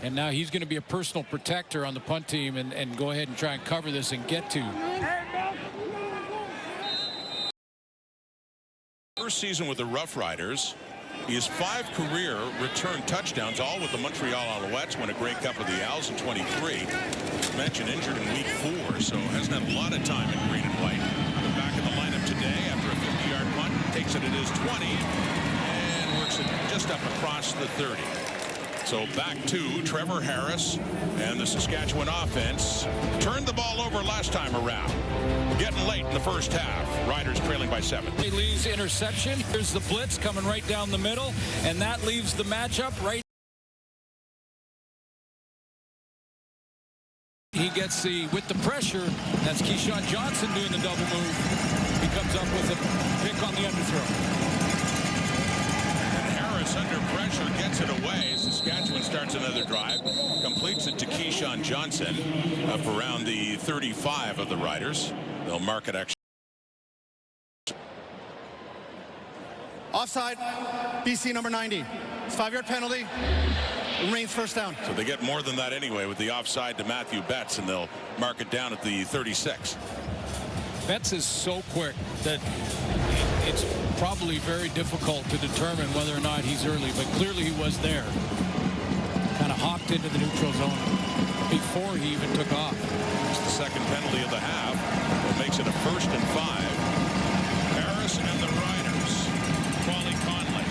And now he's going to be a personal protector on the punt team and go ahead and try and cover this and get to. First season with the Roughriders. He has 5 career return touchdowns, all with the Montreal Alouettes. Won a Grey Cup with the Owls in 23. Mentioned injured in week 4, so hasn't had a lot of time in green and white. But back in the lineup today after a 50-yard punt. Takes it at his 20 and works it just up across the 30. So back to Trevor Harris and the Saskatchewan offense. Turned the ball over last time around. Getting late in the first half. Riders trailing by 7. Lee's interception. Here's the blitz coming right down the middle, and that leaves the matchup right. He gets with the pressure. That's Keyshawn Johnson doing the double move. He comes up with a pick on the underthrow. Under pressure, gets it away. Saskatchewan starts another drive, completes it to Keyshawn Johnson up around the 35 of the Riders. They'll mark it actually. Offside, BC number 90. It's 5-yard penalty. Remains first down. So they get more than that anyway with the offside to Matthew Betts, and they'll mark it down at the 36. Betts is so quick that it's probably very difficult to determine whether or not he's early, but clearly he was there. Kind of hopped into the neutral zone before he even took off. It's the second penalty of the half. It makes it a 1st and 5. Harris and the Riders. Wally Conley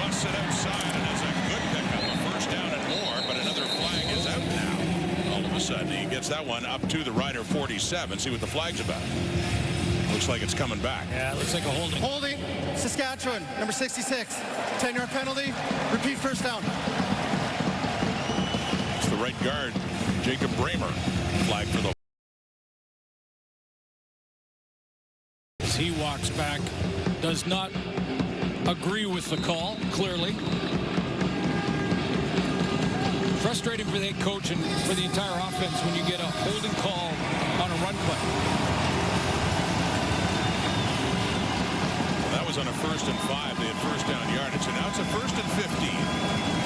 busts it outside and has a good pickup. A 1st down and more, but another flag is out now. All of a sudden, he gets that one up to the Rider 47. See what the flag's about. Looks like it's coming back. Yeah, it looks like a holding. Holding, Saskatchewan, number 66. 10-yard penalty, repeat first down. It's the right guard, Jacob Bramer. Flag for the. As he walks back, does not agree with the call, clearly. Frustrating for the head coach and for the entire offense when you get a holding call on a run play. On a 1st and 5, they had 1st down yardage, and now it's a 1st and 15.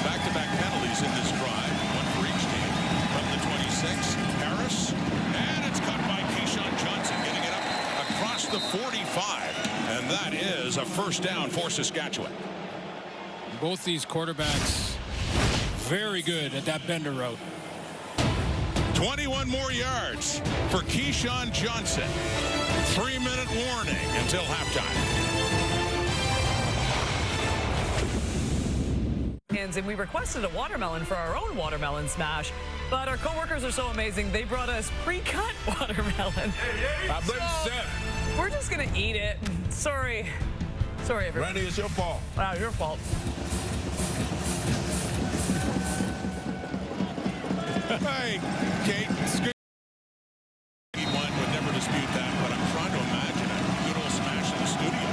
Back-to-back penalties in this drive, one for each team. From the 26, Harris, and it's caught by Keyshawn Johnson, getting it up across the 45, and and that is a first down for Saskatchewan. Both these quarterbacks very good at that bender route. 21 more yards for Keyshawn Johnson. 3-minute warning until halftime. And we requested a watermelon for our own watermelon smash, but our coworkers are so amazing they brought us pre-cut watermelon. So we're just gonna eat it. Sorry everyone. Randy, it's your fault. Wow, your fault. Hey, Kate. One would never dispute that, but I'm trying to imagine a good old smash in the studio.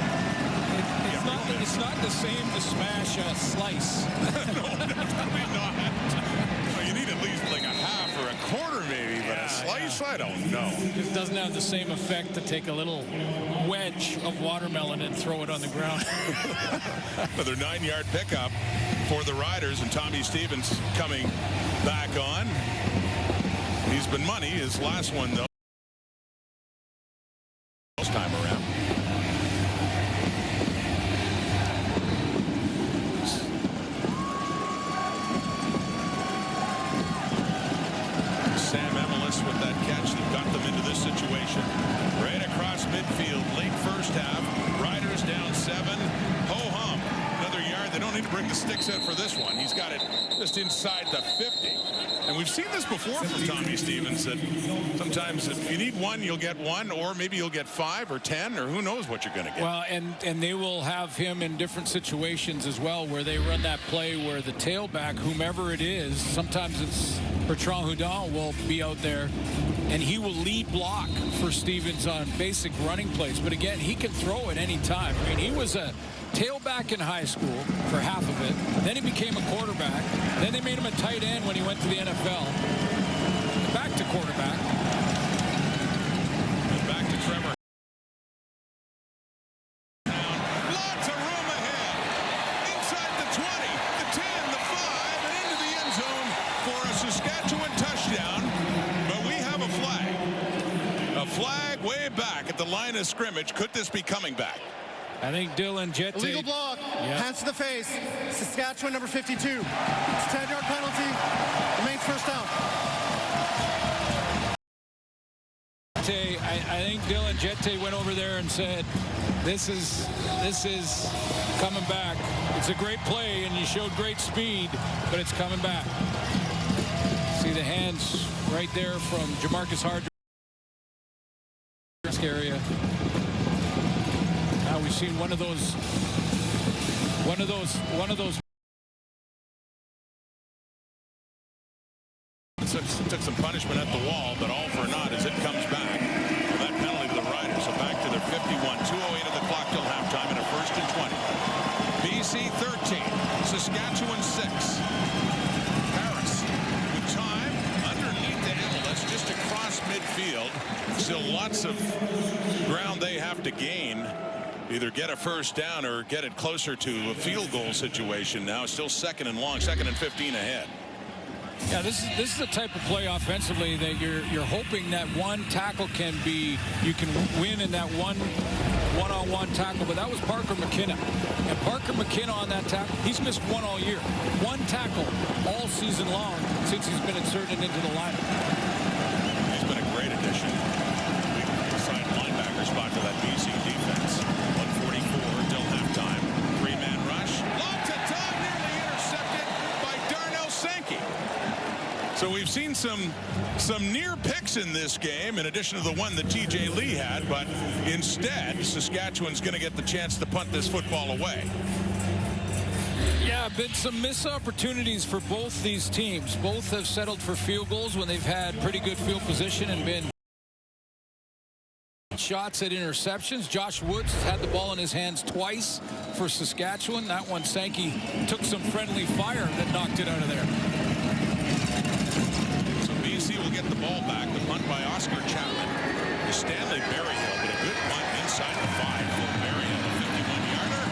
It's not the same to smash a slice. No, definitely not. Well, you need at least like a half or a quarter maybe, but a slice, I don't know. It doesn't have the same effect to take a little wedge of watermelon and throw it on the ground. Another 9-yard pickup for the Riders, and Tommy Stevens coming back on. He's been money. His last one, though, this time around. Sam Emelis with that catch that got them into this situation. Right across midfield, late first half. Riders down 7. Ho-hum. Another yard. They don't need to bring the sticks out for this one. He's got it just inside the 50. And we've seen this before from Tommy Stevens, that sometimes if you need one, you'll get one, or maybe you'll get 5 or 10, or who knows what you're going to get. Well, and they will have him in different situations as well, where they run that play where the tailback, whomever it is, sometimes it's Bertrand Houdon, will be out there, and he will lead block for Stevens on basic running plays. But again, he can throw at any time. I mean, he was a tailback in high school for half of it. Then he became a quarterback. Then they made him a tight end when he went to the NFL. Back to quarterback. And back to Trevor. Lots of room ahead. Inside the 20, the 10, the 5, and into the end zone for a Saskatchewan touchdown. But we have a flag. A flag way back at the line of scrimmage. Could this be coming back? I think Dylan Jette. Illegal block. Hands to the face. Saskatchewan number 52. It's a 10-yard penalty. Remains first down. I think Dylan Jette went over there and said, this is coming back. It's a great play, and you showed great speed, but it's coming back. See the hands right there from Jamarcus Hardrick area. Now we've seen one of those took some punishment at the wall, but all for naught as it comes back. Well, that penalty to the Riders. So back to their 51. 2:08 of the clock till halftime in a 1st and 20. BC 13, Saskatchewan 6. Harris with time underneath the MLS just across midfield. Still lots of ground they have to gain. Either get a first down or get it closer to a field goal situation now. Still 2nd and long, 2nd and 15 ahead. Yeah, this is the type of play offensively that you're hoping that one tackle can be, you can win in that one-on-one tackle. But that was Parker McKenna. And Parker McKenna on that tackle, he's missed one all year. One tackle all season long since he's been inserted into the lineup. He's been a great addition. Side linebacker spot for that BC defense. 1:44 till halftime. 3-man rush. Lots of time, nearly intercepted by Darnell Sankey. So we've seen some near picks in this game, in addition to the one that TJ Lee had, but instead Saskatchewan's going to get the chance to punt this football away. Yeah, been some missed opportunities for both these teams. Both have settled for field goals when they've had pretty good field position and been shots at interceptions. Josh Woods has had the ball in his hands twice for Saskatchewan. That one, Sankey took some friendly fire that knocked it out of there. So BC will get the ball back. The punt by Oscar Chapman. To Stanley Berryhill, but a good punt inside the 5 for Berryhill, a 51-yarder.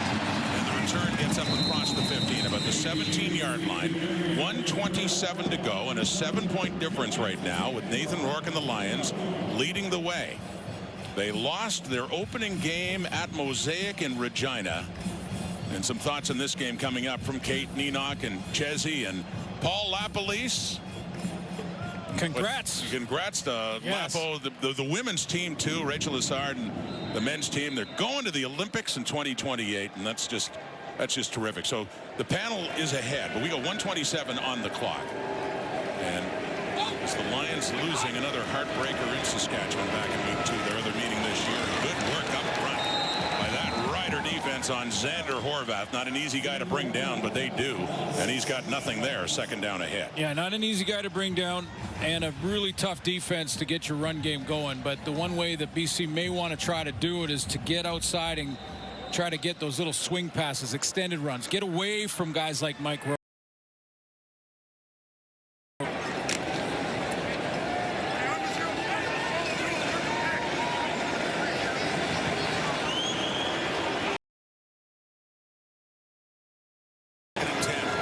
And the return gets up across the 15, about the 17-yard line. 1:27 to go, and a 7-point difference right now with Nathan Rourke and the Lions leading the way. They lost their opening game at Mosaic in Regina. And some thoughts on this game coming up from Kate Nenock and Chezzy and Paul Lapalisse. Congrats. Congrats to Yes. Lapo, the women's team too, Rachel Lessard, and the men's team. They're going to the Olympics in 2028, and that's just terrific. So the panel is ahead, but we got 1:27 on the clock. And it's the Lions losing another heartbreaker in Saskatchewan back in week 2, their other meeting this year. Good work up front by that Rider defense on Xander Horvath. Not an easy guy to bring down, but they do. And he's got nothing there, second down ahead. Yeah, not an easy guy to bring down, and a really tough defense to get your run game going. But the one way that BC may want to try to do it is to get outside and try to get those little swing passes, extended runs, get away from guys like Mike Rowe.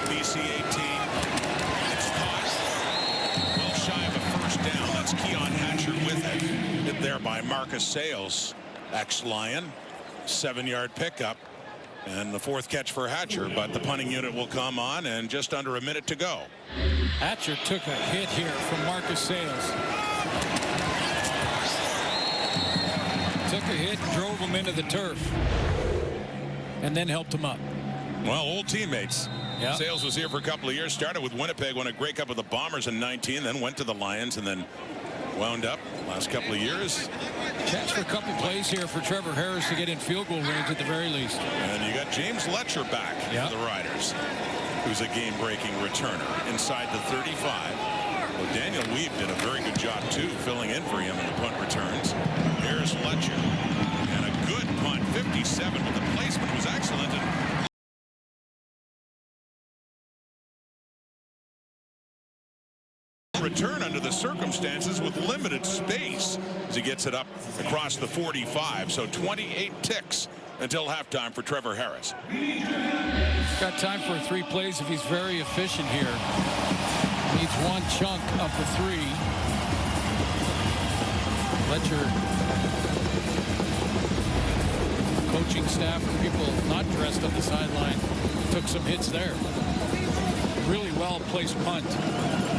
BC 18. It's caught. Well shy of a first down. That's Keon Hatcher with it. Hit there by Marcus Sales, ex-Lion. 7-yard pickup. And the 4th catch for Hatcher, but the punting unit will come on, and just under a minute to go. Hatcher took a hit here from Marcus Sales. Took a hit and drove him into the turf. And then helped him up. Well, old teammates. Yep. Sales was here for a couple of years. Started with Winnipeg, won a Grey Cup with the Bombers in 19, then went to the Lions, and then wound up last couple of years. Chance for a couple plays here for Trevor Harris to get in field goal range at the very least. And you got James Letcher back for the Riders, who's a game-breaking returner inside the 35. Well, Daniel Weeb did a very good job, too, filling in for him in the punt returns. Here's Letcher. And a good punt, 57, but the placement was excellent. And return under the circumstances with limited space as he gets it up across the 45. So 28 ticks until halftime for Trevor Harris. He's got time for 3 plays if he's very efficient here. Needs 1 chunk of the 3. Letcher, coaching staff and people not dressed on the sideline, took some hits there. Really well placed punt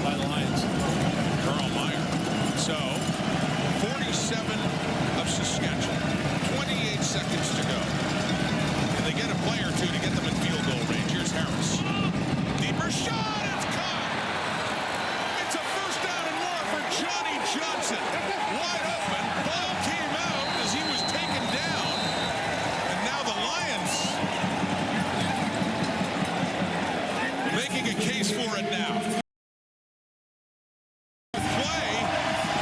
by the Lions. Carl Meyer. So 47 of Saskatchewan. 28 seconds to go. And they get a play or two to get them in field goal range. Here's Harris. Deeper shot. It's caught. It's a first down and more for Johnny Johnson. Wide open. Ball came out as he was taken down. And now the Lions making a case for it now. Play,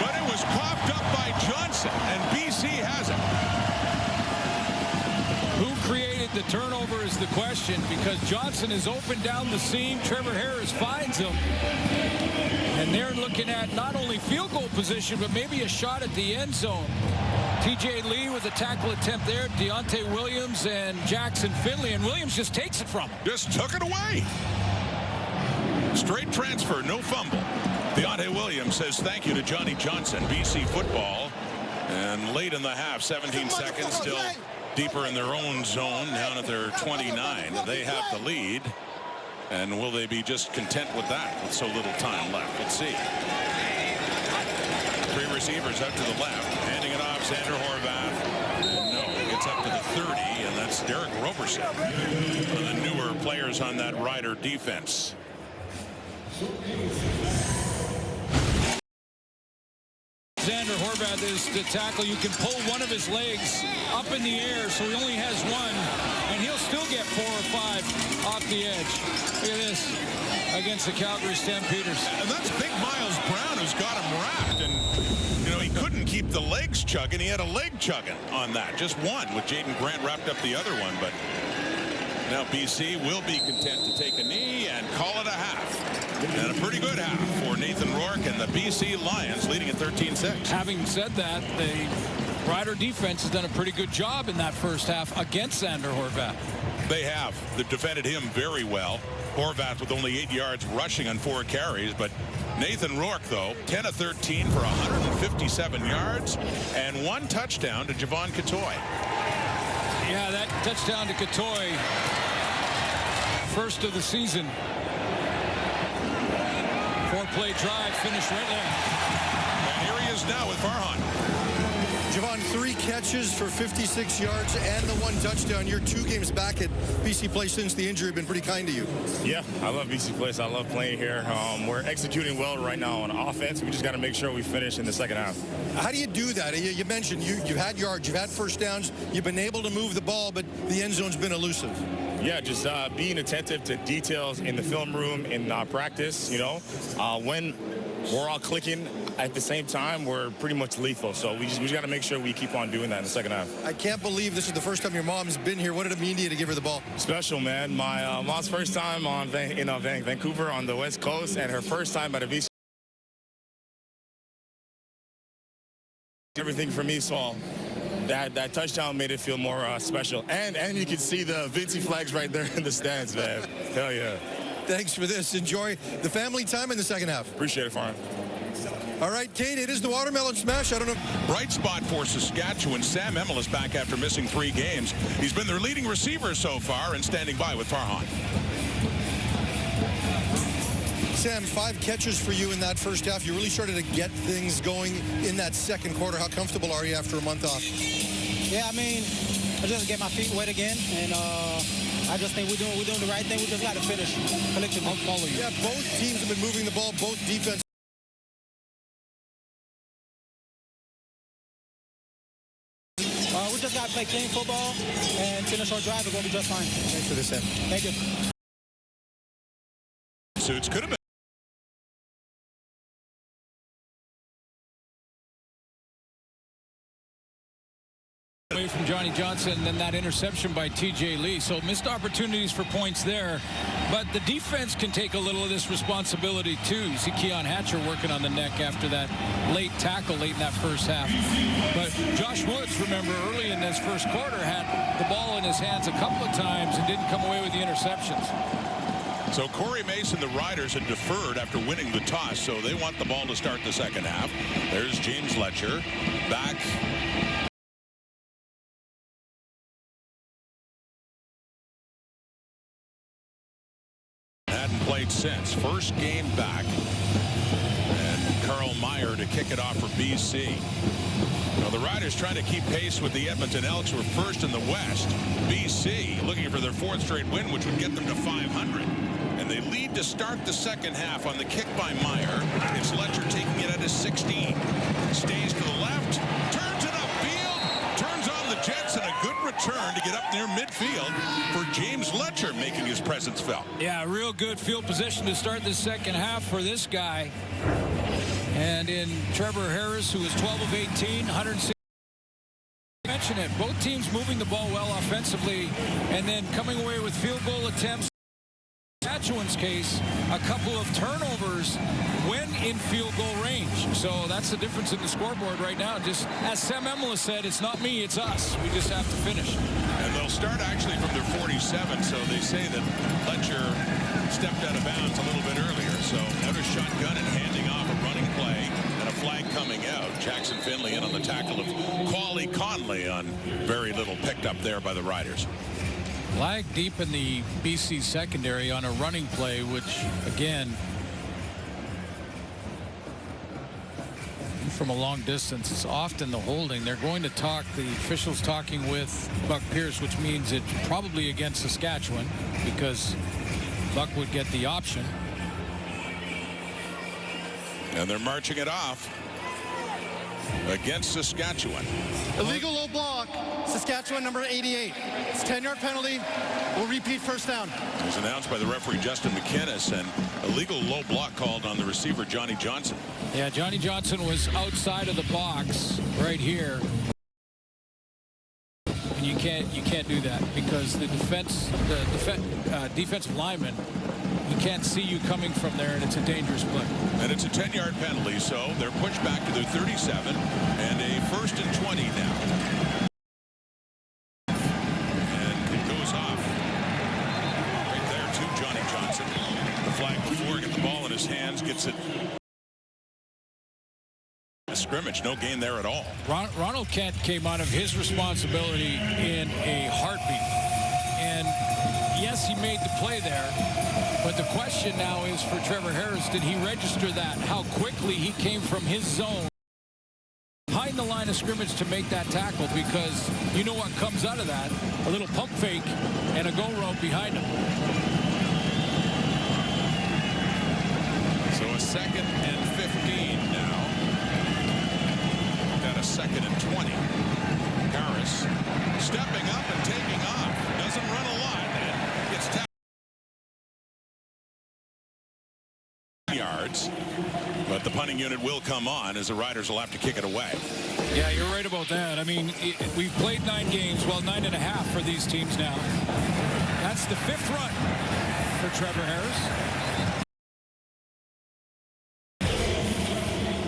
but it was coughed up by Johnson, and BC has it. Who created the turnover is the question, because Johnson is open down the seam. Trevor Harris finds him. And they're looking at not only field goal position, but maybe a shot at the end zone. TJ Lee with a tackle attempt there. Deontay Williams and Jackson Finley. And Williams just takes it from him. Just took it away. Straight transfer, no fumble. Deontay Williams says thank you to Johnny Johnson. BC football. And late in the half, 17 seconds, still deeper in their own zone, down at their 29. They have the lead. And will they be just content with that with so little time left? Let's see. 3 receivers out to the left. Handing it off, Xander Horvath. And no, it gets up to the 30, and that's Derek Roberson. One of the newer players on that Rider defense. Xander Horvath is the tackle. You can pull one of his legs up in the air, so he only has one, and he'll still get 4 or 5 off the edge. Look at this against the Calgary Stampeders. And that's big Miles Brown who's got him wrapped, and you know he couldn't keep the legs chugging. He had a leg chugging on that, just one, with Jaden Grant wrapped up the other one. But now BC will be content to take a knee and call it a half. And a pretty good half for Nathan Rourke and the BC Lions, leading at 13-6. Having said that, the Rider defense has done a pretty good job in that first half against Xander Horvath. They have. They've defended him very well. Horvath with only 8 yards rushing on 4 carries, but Nathan Rourke, though, 10 of 13 for 157 yards and 1 touchdown to Javon Catoy. Yeah, that touchdown to Catoy, first of the season. 4-play drive, finish right there. And here he is now with Farhan. Javon, 3 catches for 56 yards and the 1 touchdown. You're 2 games back at BC Place since the injury. Been pretty kind to you. Yeah, I love BC Place. I love playing here. We're executing well right now on offense. We just got to make sure we finish in the second half. How do you do that? You mentioned you've had yards, you've had first downs, you've been able to move the ball, but the end zone's been elusive. Yeah, just being attentive to details in the film room, in practice, you know. When we're all clicking at the same time, we're pretty much lethal. So we just got to make sure we keep on doing that in the second half. I can't believe this is the first time your mom's been here. What did it mean to you to give her the ball? Special, man. My mom's first time on Vancouver on the West Coast, and her first time at a BC. Everything for me, so that touchdown made it feel more special. And you can see the Vinci flags right there in the stands, man. Hell yeah. Thanks for this. Enjoy the family time in the second half. Appreciate it, Farhan. All right, Kate, it is the watermelon smash. I don't know. Bright spot for Saskatchewan. Sam Emmel is back after missing 3 games. He's been their leading receiver so far and standing by with Farhan. Sam, 5 catches for you in that first half. You really started to get things going in that second quarter. How comfortable are you after a month off? Yeah, I mean, I just get my feet wet again, and I just think we're doing the right thing. We just got to finish collectively. I'll follow you. Yeah, both teams have been moving the ball, both defense. We just got to play clean football and finish our drive. We're going to be just fine. Thanks for this, Sam. Thank you. Suits could have been. Away from Johnny Johnson, and then that interception by TJ Lee. So missed opportunities for points there. But the defense can take a little of this responsibility too. You see Keon Hatcher working on the neck after that late tackle late in that first half. But Josh Woods, remember, early in this first quarter had the ball in his hands a couple of times and didn't come away with the interceptions. So Corey Mason, the Riders, had deferred after winning the toss, so they want the ball to start the second half. There's James Letcher back. Hadn't played since. First game back. And Carl Meyer to kick it off for BC. Now the Riders trying to keep pace with the Edmonton Elks, who are first in the West. BC looking for their 4th straight win, which would get them to 500. And they lead to start the second half on the kick by Meyer. It's Letcher taking it at his 16. Stays to the left. Turns it upfield. Turns on the Jets, and a good return to get up near midfield for James Letcher, making his presence felt. Yeah, real good field position to start the second half for this guy. And in Trevor Harris, who is 12 of 18, 160. Mention it. Both teams moving the ball well offensively and then coming away with field goal attempts. Saskatchewan's case, a couple of turnovers when in field goal range. So that's the difference in the scoreboard right now. Just as Sam Emmel said, it's not me, it's us. We just have to finish. And they'll start actually from their 47. So they say that Letcher stepped out of bounds a little bit earlier. So out of shotgun and handing off a running play and a flag coming out. Jackson Finley in on the tackle of Quali Conley on very little picked up there by the Riders. Flag deep in the BC secondary on a running play, which again, from a long distance, is often the holding. They're going to talk, the officials talking with Buck Pierce, which means it's probably against Saskatchewan because Buck would get the option. And they're marching it off against Saskatchewan. Illegal low block, Saskatchewan number 88. It's a 10-yard penalty. We'll repeat first down. It was announced by the referee Justin McInnes, and illegal low block called on the receiver Johnny Johnson. Yeah, Johnny Johnson was outside of the box right here. And you can't do that because the defensive lineman, he can't see you coming from there, and it's a dangerous play. And it's a 10-yard penalty, so they're pushed back to their 37 and a 1st and 20 now. And it goes off flag before, get the ball in his hands, gets it. A scrimmage, no gain there at all. Ronald Kent came out of his responsibility in a heartbeat. And yes, he made the play there. But the question now is for Trevor Harris, did he register that? How quickly he came from his zone behind the line of scrimmage to make that tackle, because you know what comes out of that? A little pump fake and a go route behind him. So a 2nd and 15 now. Got a 2nd and 20. Harris stepping up and taking off. Doesn't run a lot and gets tackled. Yards, but the punting unit will come on as the Riders will have to kick it away. Yeah, you're right about that. I mean, we've played 9 games, well, 9.5 for these teams now. That's the 5th run for Trevor Harris.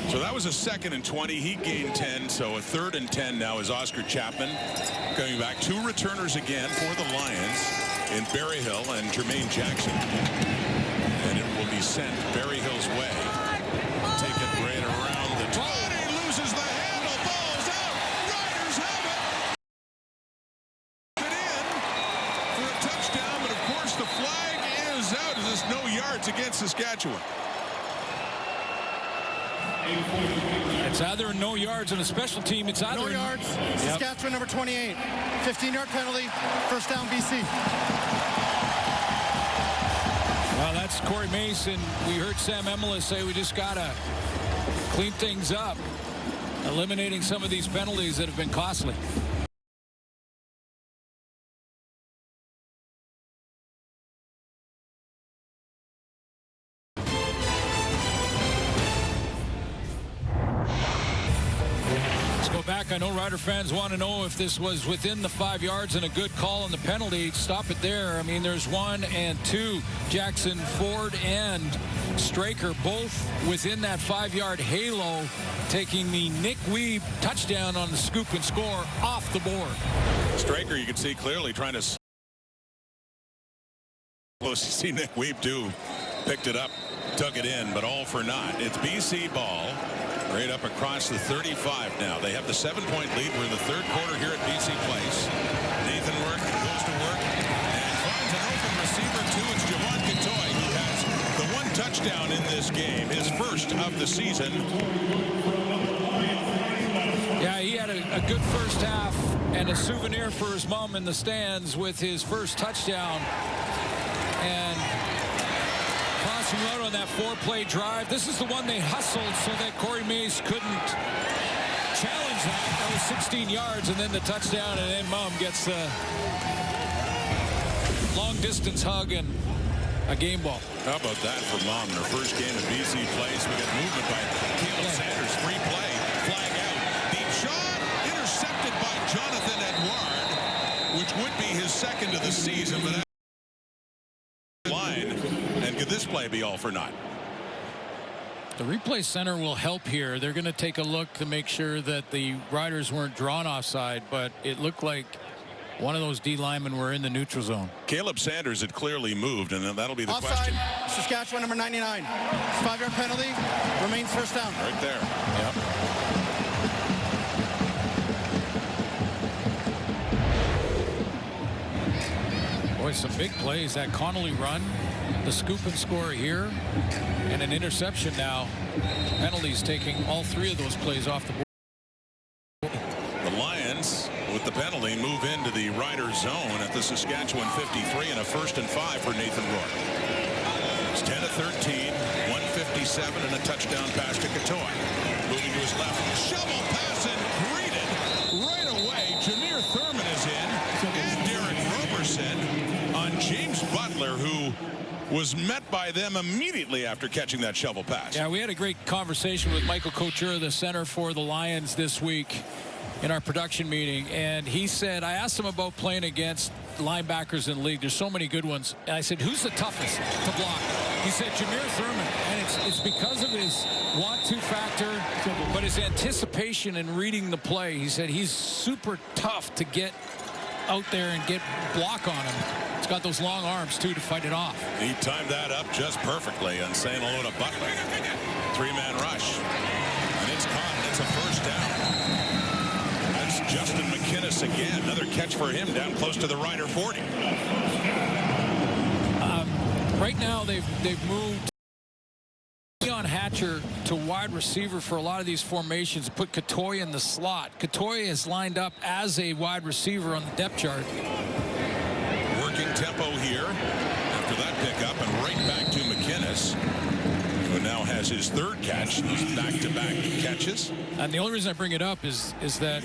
So that was a 2nd and 20. He gained 10, so a 3rd and 10 now is Oscar Chapman coming back. 2 returners again for the Lions in Berryhill and Jermaine Jackson. And it will be sent Berryhill's way. Take it right around the top. He loses the handle. Ball's out. Riders have it. It in for a touchdown, but of course the flag is out. There's no yards against Saskatchewan. It's either no yards on a special team. It's either no yards. Saskatchewan number 28. 15-yard penalty. First down, BC. Well, that's Corey Mason. We heard Sam Emila say we just got to clean things up, eliminating some of these penalties that have been costly. I know Rider fans want to know if this was within the 5 yards and a good call on the penalty. Stop it there. I mean, there's 1 and 2. Jackson, Ford, and Straker both within that 5-yard halo, taking the Nick Weeb touchdown on the scoop and score off the board. Straker, you can see clearly trying to close to see Nick Weeb too. Picked it up, took it in, but all for naught. It's BC ball. Right up across the 35 now. They have the 7-point lead. We're in the 3rd quarter here at BC Place. Nathan Work goes to work and finds an open receiver too. It's Javon Katoy who has the 1 touchdown in this game, his first of the season. Yeah, he had a good first half and a souvenir for his mom in the stands with his first touchdown. And crossing out on that 4-play drive. This is the one they hustled so that Corey Mace couldn't challenge that. That was 16 yards, and then the touchdown, and then Mom gets the long-distance hug and a game ball. How about that for Mom in her first game at BC Place? We got movement by Caleb Sanders. Free play. Flag out. Deep shot. Intercepted by Jonathan Edouard, which would be his 2nd of the season, but line. And could this play be all for naught? The replay center will help here. They're going to take a look to make sure that the Riders weren't drawn offside, but it looked like one of those D linemen were in the neutral zone. Caleb Sanders had clearly moved, and that'll be the offside, question. Saskatchewan number 99. 5-yard penalty. Remains first down. Right there. Yep. Boy, some big plays. That Connolly run, the scoop and score here, and an interception now. Penalties taking all 3 of those plays off the board. The Lions, with the penalty, move into the Riders zone at the Saskatchewan 53 and a 1st and 5 for Nathan Rourke. It's 10 of 13, 157 and a touchdown pass to Katoy. Moving to his left, shovel pass and greeted right away. Jameer Thurman is in, and Derek Roberson on James Butler, who was met by them immediately after catching that shovel pass. Yeah, we had a great conversation with Michael Couture, the center for the Lions, this week in our production meeting, and he said, I asked him about playing against linebackers in the league. There's so many good ones. And I said, who's the toughest to block? He said, Jameer Thurman. And it's because of his want-to factor, but his anticipation in reading the play. He said he's super tough to get out there and get block on him. It's got those long arms, too, to fight it off. He timed that up just perfectly and saying hello to Butler. Three-man rush. And it's caught, and it's a first down. That's Justin McInnes again. Another catch for him down close to the Rider 40. Right now, they've moved Keon Hatcher to wide receiver for a lot of these formations. Put Katoya in the slot. Katoya is lined up as a wide receiver on the depth chart. Working tempo here after that pickup, and right back to McInnes, who now has his third catch. These back-to-back catches. And the only reason I bring it up is that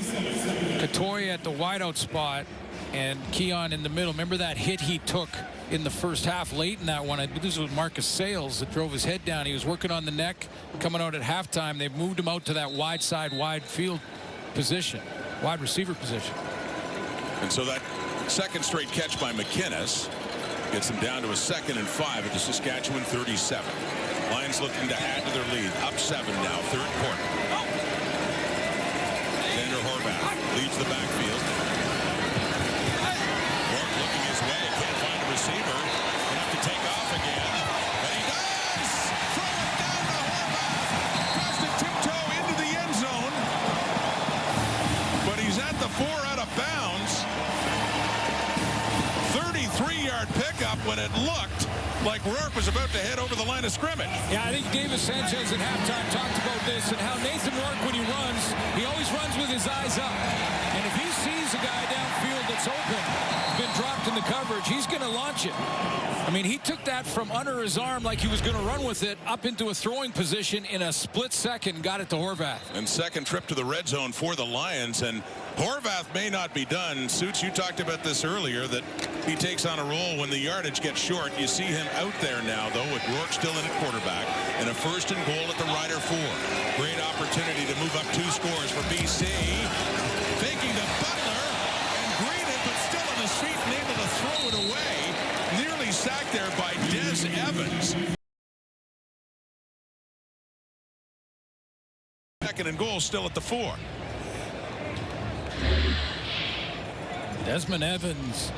Katoya at the wideout spot and Keon in the middle. Remember that hit he took in the first half late in that one? I believe this was Marcus Sales that drove his head down. He was working on the neck coming out at halftime. They moved him out to that wide side, wide field position, wide receiver position. And so that second straight catch by McInnes gets them down to a 2nd and 5 at the Saskatchewan 37. Lions looking to add to their lead. Up 7 now, third quarter. Xander Horvath leads the backfield. Rourke looking his way, can't find a receiver. He'll have to take off again. And he does! Throw it down to Horvath. Tries to tiptoe into the end zone. But he's at the 4 out of bounds. 33-yard pickup when it looked like Rourke was about to head over the line of scrimmage. Yeah, I think Davis Sanchez at halftime talked about this and how Nathan Rourke, when he runs, he always runs with his eyes up. And if he sees a guy downfield that's open, been dropped in the coverage, he's going to launch it. I mean, he took that from under his arm like he was going to run with it up into a throwing position in a split second, got it to Horvath. And second trip to the red zone for the Lions, and Horvath may not be done. Suits, you talked about this earlier, that he takes on a role when the yardage gets short. You see him out there now, though, with Rourke still in at quarterback, and a 1st and goal at the Rider 4. Great opportunity to move up 2 scores for BC. Faking to Butler, and Greenan, but still on his feet and able to throw it away. Nearly sacked there by Des Evans. 2nd and goal still at the 4. Desmond Evans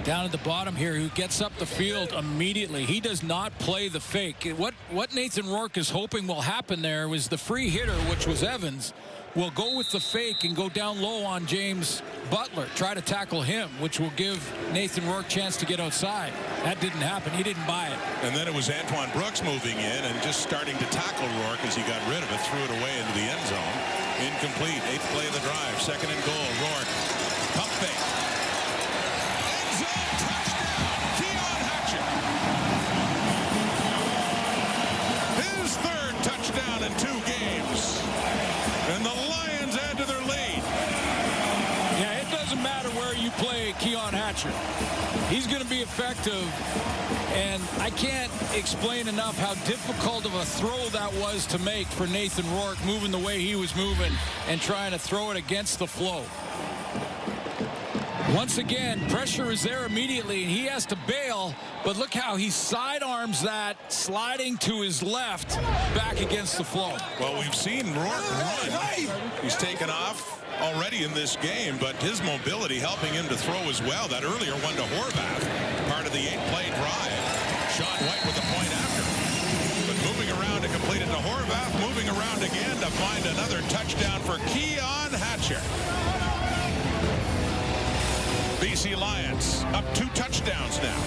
down at the bottom here, who gets up the field immediately. He does not play the fake. What Nathan Rourke is hoping will happen there was the free hitter, which was Evans, will go with the fake and go down low on James Butler, try to tackle him, which will give Nathan Rourke a chance to get outside. That didn't happen. He didn't buy it. And then it was Antoine Brooks moving in and just starting to tackle Rourke as he got rid of it, threw it away into the end zone. Incomplete. 8th play of the drive. 2nd and goal. Rourke. Pump fake. End zone touchdown. Keon Hatcher. His 3rd touchdown in 2 games. And the Lions add to their lead. Yeah, it doesn't matter where you play Keon Hatcher. He's going to be effective. And I can't explain enough how difficult of a throw that was to make for Nathan Rourke, moving the way he was moving and trying to throw it against the flow. Once again, pressure is there immediately, and he has to bail, but look how he sidearms that, sliding to his left, back against the flow. Well, we've seen Rourke run. He's taken off already in this game, but his mobility helping him to throw as well. That earlier one to Horvath, part of the 8-play drive. Sean White with the point after. But moving around to complete it to Horvath, moving around again to find another touchdown for Keon Hatcher. BC Lions up 2 touchdowns now.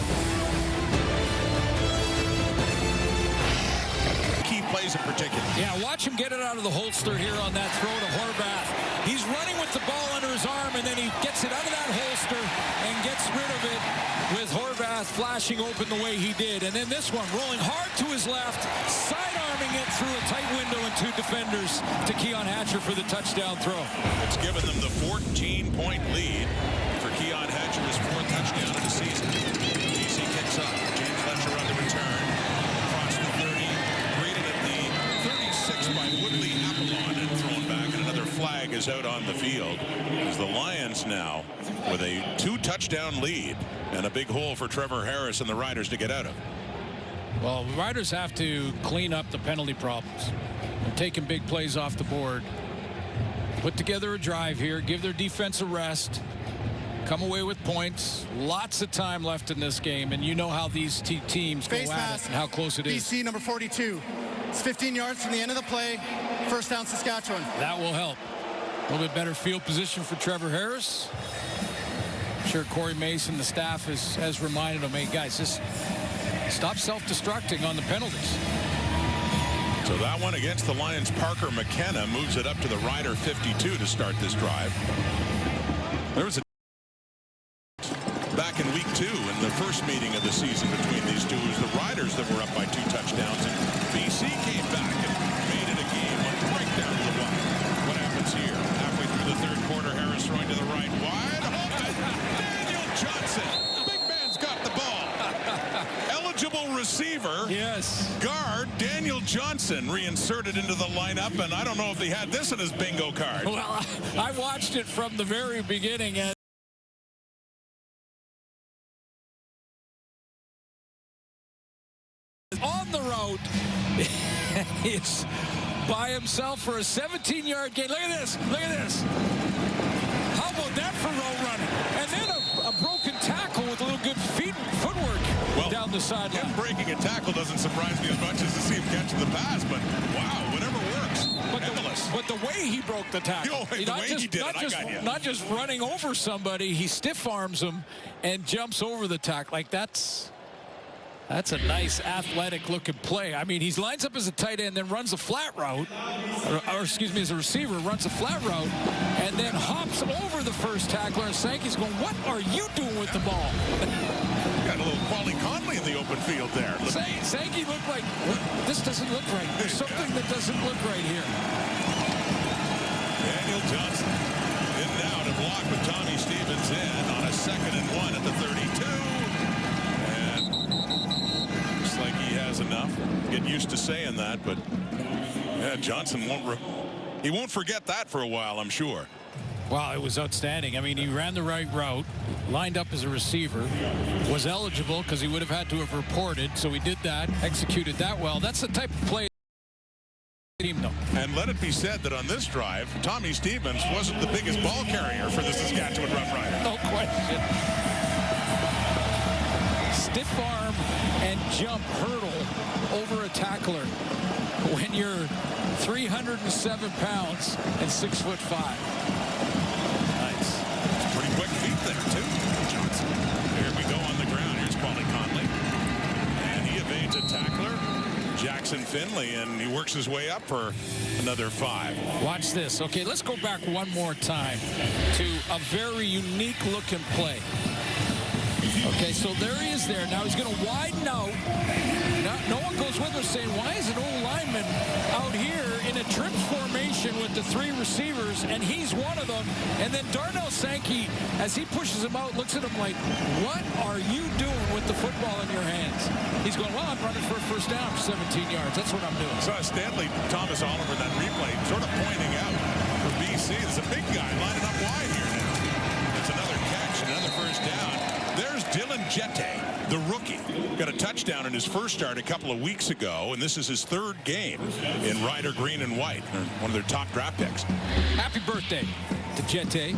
Key plays in particular. Yeah, watch him get it out of the holster here on that throw to Horvath. He's running with the ball under his arm, and then he gets it out of that holster and gets rid of it with Horvath flashing open the way he did. And then this one, rolling hard to his left, side-arming it through a tight window and 2 defenders to Keon Hatcher for the touchdown throw. It's given them the 14-point lead for Keon Hatcher's 4th touchdown of the season. BC kicks off. James Fletcher on the return. Across the 30. Greeted at the 36 by Woodley Apollon and thrown back. And another flag is out on the field. As the Lions now with a 2-touchdown lead and a big hole for Trevor Harris and the Riders to get out of. Well, the Riders have to clean up the penalty problems and taking big plays off the board. Put together a drive here, give their defense a rest, come away with points. Lots of time left in this game, and you know how these teams go Face at pass, it and how close it is. BC number 42. It's 15 yards from the end of the play. First down, Saskatchewan. That will help. A little bit better field position for Trevor Harris. I'm sure Corey Mason, the staff, has reminded him, hey, guys, just stop self-destructing on the penalties. So that one against the Lions, Parker McKenna moves it up to the Rider 52 to start this drive. There was a back in week 2 in the first meeting of the season between these two. It was the Riders that were up by 2 touchdowns, and BC came back and made it a game, went right down to the wire. What happens here? Halfway through the third quarter, Harris throwing to the right wide. Daniel Johnson. Big man's got the ball. Eligible receiver. Yes. Guard Daniel Johnson reinserted into the lineup, and I don't know if he had this in his bingo card. Well, I watched it from the very beginning, and on the road, he's by himself for a 17-yard gain. Look at this. Look at this. How about that for road running? And then a broken tackle with a little good footwork down the sideline. Him breaking a tackle doesn't surprise me as much as to see him catching the pass, but wow, whatever works. But the way he broke the tackle, not just running over somebody, he stiff arms him and jumps over the tackle. Like that's a nice athletic looking play. I mean, he lines up as a tight end, then runs a flat route, or excuse me, as a receiver, runs a flat route, and then hops over the first tackler, and Sankey's going, what are you doing with the ball? Got a little Quali Conley in the open field there. Sankey looked like, this doesn't look right. There's something that doesn't look right here. Daniel Johnson in now to block with Tommy Stevens in on a 2nd and 1 at the 32. And looks like he has enough. Get used to saying that, but yeah, Johnson won't forget that for a while, I'm sure. Wow, it was outstanding. I mean, he ran the right route, lined up as a receiver, was eligible because he would have had to have reported, so he did that, executed that well. That's the type of play team, though. And let it be said that on this drive, Tommy Stevens wasn't the biggest ball carrier for the Saskatchewan Roughriders. No question. Stiff arm and jump hurdle over a tackler when you're 307 pounds and 6'5". Nice. Pretty quick feet there, too. Johnson. Here we go on the ground. Here's Quali Conley. And he evades a tackler, Jackson Finley, and he works his way up for another 5. Watch this. Okay, let's go back one more time to a very unique looking play. Okay, so there he is there. Now he's going to widen out. Now, no one goes with him saying, why is an old lineman out here in a trips formation with the 3 receivers, and he's one of them? And then Darnell Sankey, as he pushes him out, looks at him like, what are you doing with the football in your hands? He's going, well, I'm running for a first down for 17 yards. That's what I'm doing. So Stanley Thomas Oliver, that replay, sort of pointing out for BC, there's a big guy lining up wide here now. It's another catch, another first down. There's Dylan Jette, the rookie. Got a touchdown in his first start a couple of weeks ago, and this is his 3rd game in Rider green and white, one of their top draft picks. Happy birthday to Jette.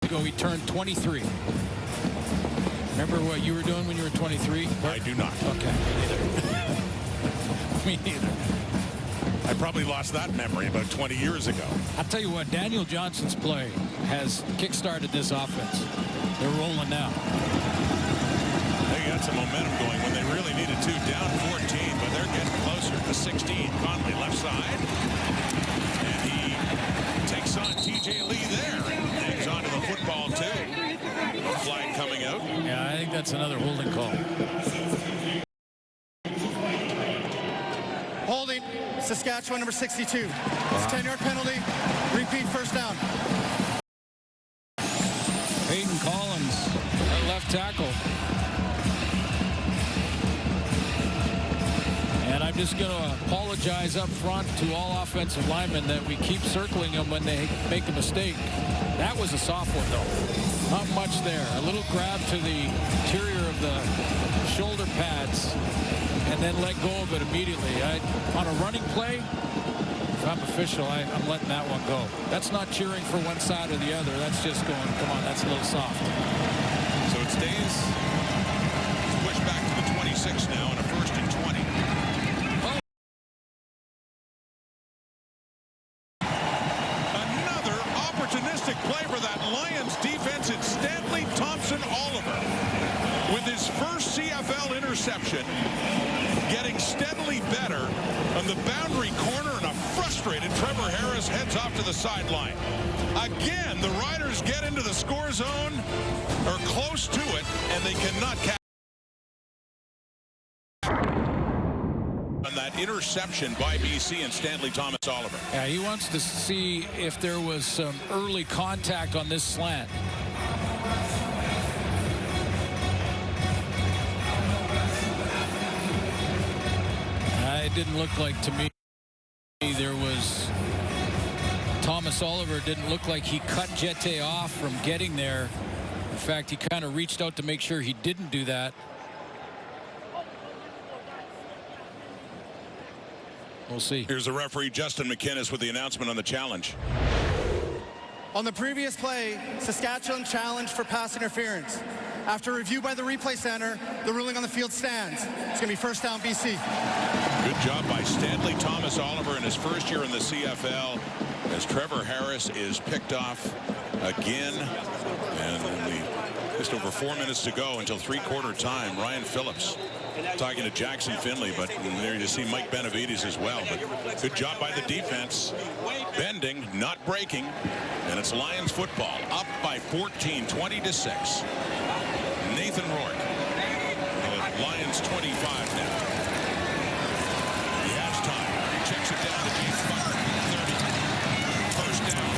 He turned 23. Remember what you were doing when you were 23? I do not. Okay, me neither. I probably lost that memory about 20 years ago. I'll tell you what, Daniel Johnson's play has kick-started this offense. They're rolling now. They got some momentum going when they really needed to. Down 14, but they're getting closer to 16. Conley left side. And he takes on TJ Lee there. And hangs on to the football, too. A flag coming out. Yeah, I think that's another holding call. Holding, Saskatchewan number 62. It's a 10-yard penalty. Repeat first down. Peyton Collins, left tackle. And I'm just going to apologize up front to all offensive linemen that we keep circling them when they make a mistake. That was a soft one, though. Not much there. A little grab to the interior of the shoulder pads and then let go of it immediately. On a running play, if I'm official, I'm letting that one go. That's not cheering for one side or the other. That's just going, come on, that's a little soft. So it stays pushed back to the 26 now on a 1st and 20. Another opportunistic play for that Lions defense. It's Stanley Thompson-Oliver with his first CFL interception, getting steadily better on the boundary corner, and a frustrated Trevor Harris heads off to the sideline. Again, the Riders get into the score zone or close to it, and they cannot catch on that interception by BC and Stanley Thomas-Oliver. Yeah, he wants to see if there was some early contact on this slant. It didn't look like to me there was Thomas-Oliver. Didn't look like he cut Jete off from getting there. In fact, he kind of reached out to make sure he didn't do that. We'll see. Here's the referee, Justin McInnes, with the announcement on the challenge. On the previous play, Saskatchewan challenged for pass interference. After review by the replay center, the ruling on the field stands. It's going to be first down, BC. Good job by Stanley Thomas-Oliver in his first year in the CFL, as Trevor Harris is picked off again. And only just over 4 minutes to go until three-quarter time. Ryan Phillips talking to Jackson Finley, but there you see Mike Benavides as well. But good job by the defense. Bending, not breaking. And it's Lions football, up by 14, 20-6. Nathan Rourke. Lions 25 now. He has time. Checks it down to James Butler. 30. First down.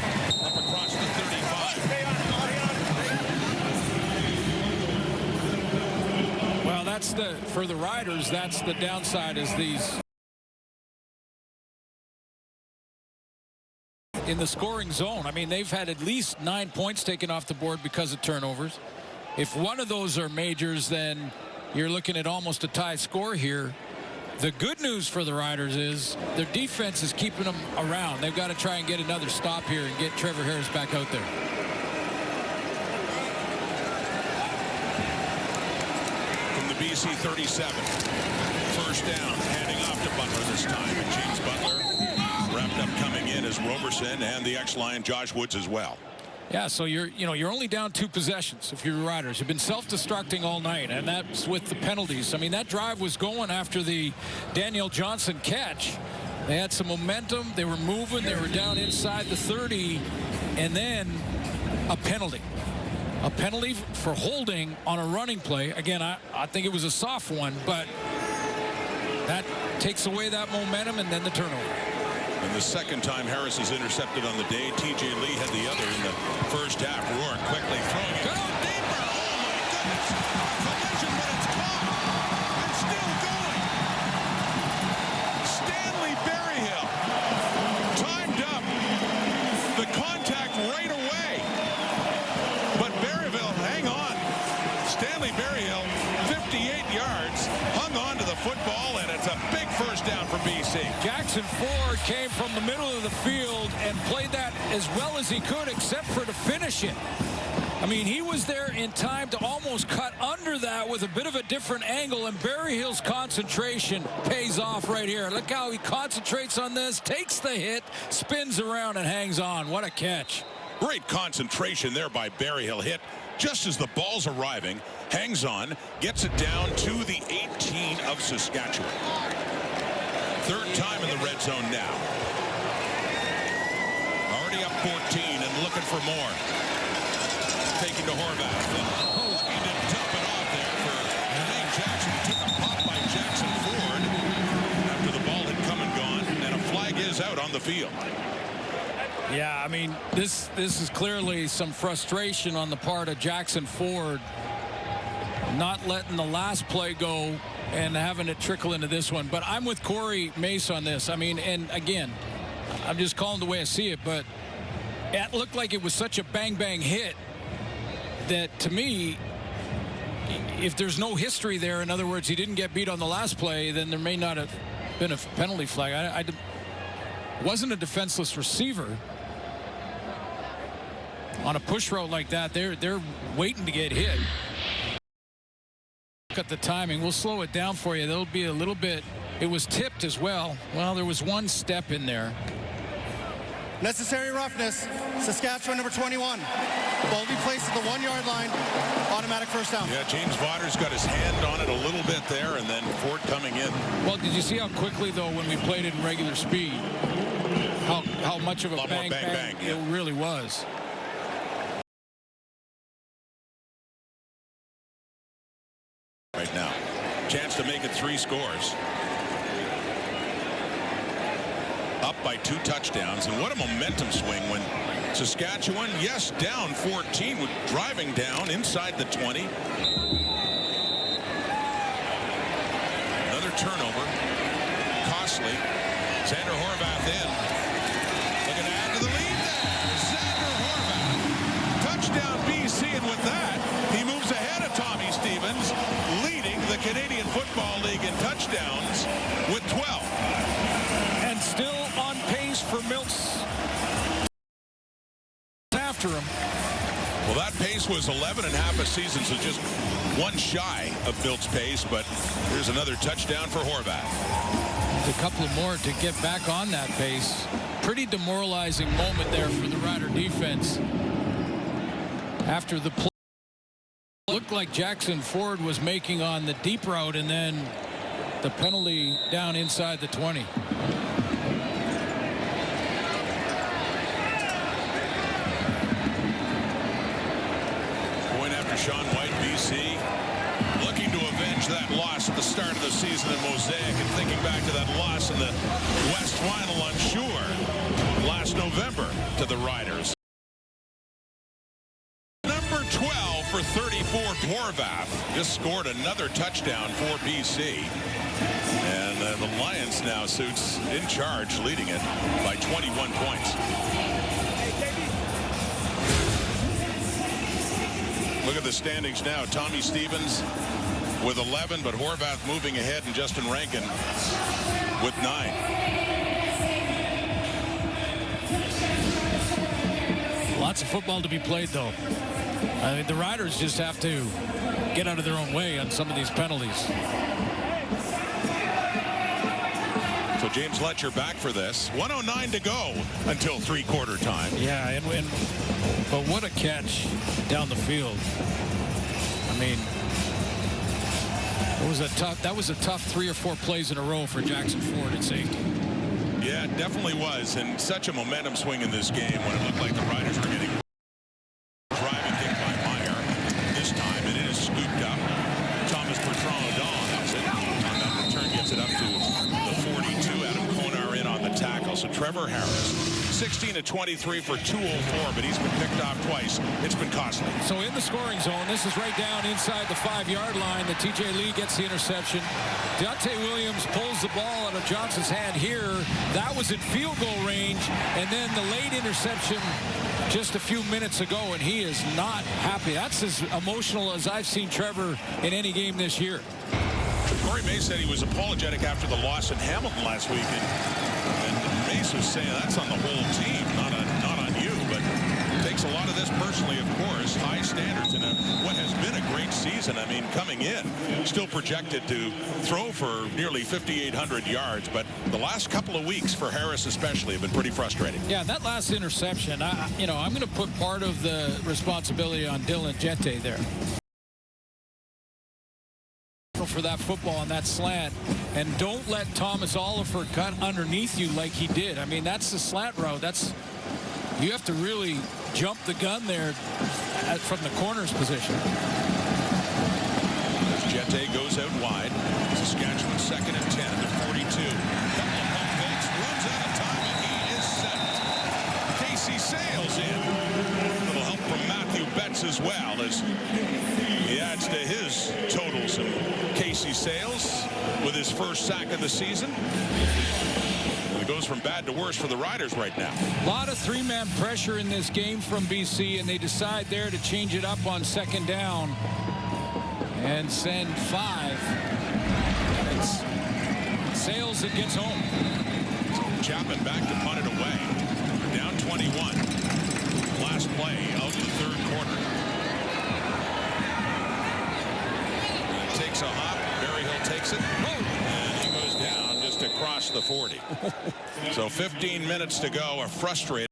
Up across the 35. Well, that's for the Riders, that's the downside, is these in the scoring zone. I mean, they've had at least 9 points taken off the board because of turnovers. If one of those are majors, then you're looking at almost a tie score here. The good news for the Riders is their defense is keeping them around. They've got to try and get another stop here and get Trevor Harris back out there. From the BC 37. First down, handing off to Butler this time. And James Butler wrapped up coming in as Roberson and the ex-Lion Josh Woods as well. Yeah, so you're only down 2 possessions if you're the Riders. You've been self-destructing all night, and that's with the penalties. I mean, that drive was going after the Daniel Johnson catch. They had some momentum. They were moving. They were down inside the 30, and then a penalty. A penalty for holding on a running play. Again, I think it was a soft one, but that takes away that momentum, and then the turnover. And the second time Harris is intercepted on the day. TJ Lee had the other in the first half. Rourke quickly throwing it. Go deeper. Oh, my goodness. A collision, but it's caught. And still going. Stanley Berryhill timed up the contact right away. But Berryhill, hang on. Stanley Berryhill, 58 yards, hung on to the football, and it's a big first down for BC. Jackson Ford came from the middle of the field and played that as well as he could, except for to finish it. I mean, he was there in time to almost cut under that with a bit of a different angle, and Berryhill's concentration pays off right here. Look how he concentrates on this, takes the hit, spins around, and hangs on. What a catch. Great concentration there by Berryhill. Hit just as the ball's arriving, hangs on, gets it down to the 18 of Saskatchewan. Third time in the red zone now. Already up 14 and looking for more. Taking to Horvath. Looking to dump it off there for Nate Jackson. Took a pop by Jackson Ford after the ball had come and gone, and a flag is out on the field. Yeah, I mean, this is clearly some frustration on the part of Jackson Ford, not letting the last play go and having it trickle into this one. But I'm with Corey Mace on this. I mean, and again, I'm just calling the way I see it, but it looked like it was such a bang-bang hit that, to me, if there's no history there, in other words, he didn't get beat on the last play, then there may not have been a penalty flag. wasn't a defenseless receiver. On a push route like that, they're waiting to get hit. Look at the timing. We'll slow it down for you. There'll be a little bit. It was tipped as well. Well, there was one step in there. Necessary roughness. Saskatchewan number 21. Ball will be placed at the 1-yard line. Automatic first down. Yeah, James Vodder's got his hand on it a little bit there, and then Ford coming in. Well, did you see how quickly, though, when we played it in regular speed, how much of a bang, bang it really was? Right now, chance to make it 3 scores. Up by 2 touchdowns, and what a momentum swing when Saskatchewan, yes, down 14, with driving down inside the 20. Another turnover, costly. Xander Horvath in, looking to add to the lead there. Xander Horvath, touchdown BC, and with that, he moves ahead of Tommy Stevens, leading the Canadian Football League in touchdowns with 12. And still on pace for Milks after him. Well, that pace was 11 and a half a season, so just 1 shy of Milt's pace, but here's another touchdown for Horvath. A couple more to get back on that pace. Pretty demoralizing moment there for the Rider defense. After the play, looked like Jackson Ford was making on the deep route, and then the penalty down inside the 20. Going after Sean White, BC, looking to avenge that loss at the start of the season in Mosaic, and thinking back to that loss in the West Final on Shore last November to the Riders. Number 12 for 34, Horvath just scored another touchdown for BC. And the Lions now, Suits, in charge, leading it by 21 points. Look at the standings now. Tommy Stevens with 11, but Horvath moving ahead, and Justin Rankin with 9. Lots of football to be played, though. I mean, the Riders just have to get out of their own way on some of these penalties. So James Letcher back for this. 1:09 to go until 3/4 time. Yeah, but what a catch down the field. I mean, that was a tough 3 or 4 plays in a row for Jackson Ford at safety. Yeah, it definitely was, and such a momentum swing in this game when it looked like the Riders were getting driving kick by Meyer. This time, and it is scooped up. Thomas Bertrand-O'Donnell has it. On that return, gets it up to the 42. Adam Konar in on the tackle. So Trevor Harris, 16 of 23 for 204, but he's been picked off twice. It's been costly. So in the scoring zone, this is right down inside the 5-yard line. The TJ Lee gets the interception. Deontay Williams pulls the ball out of Johnson's hand here. That was in field goal range. And then the late interception just a few minutes ago, and he is not happy. That's as emotional as I've seen Trevor in any game this year. Corey Mace said he was apologetic after the loss in Hamilton last week, and Mace was saying that's on the whole team, not on you, but takes a lot of this personally, of course. High standards in what has been a great season. I mean, coming in, still projected to throw for nearly 5,800 yards, but the last couple of weeks for Harris especially have been pretty frustrating. Yeah, that last interception, I'm going to put part of the responsibility on Dylan Jette there. For that football on that slant, and don't let Thomas Oliver cut underneath you like he did. I mean, that's the slant route. You have to really jump the gun there from the corner's position. As Jette goes out wide, Saskatchewan 2nd and 10 to 42. Couple of pump fakes, runs out of time, and he is set. Casey Sales in. Little help from Matthew Betts as well, as he adds to his totals. And Casey Sales with his first sack of the season. It goes from bad to worse for the Riders right now. A lot of 3-man pressure in this game from BC, and they decide there to change it up on 2nd down and send 5. And it's Sales that gets home. Chapman back to punt it away. Down 21. Last play of the third quarter. Takes a hop. Berryhill takes it. And he goes down just across the 40. So 15 minutes to go. A frustrated.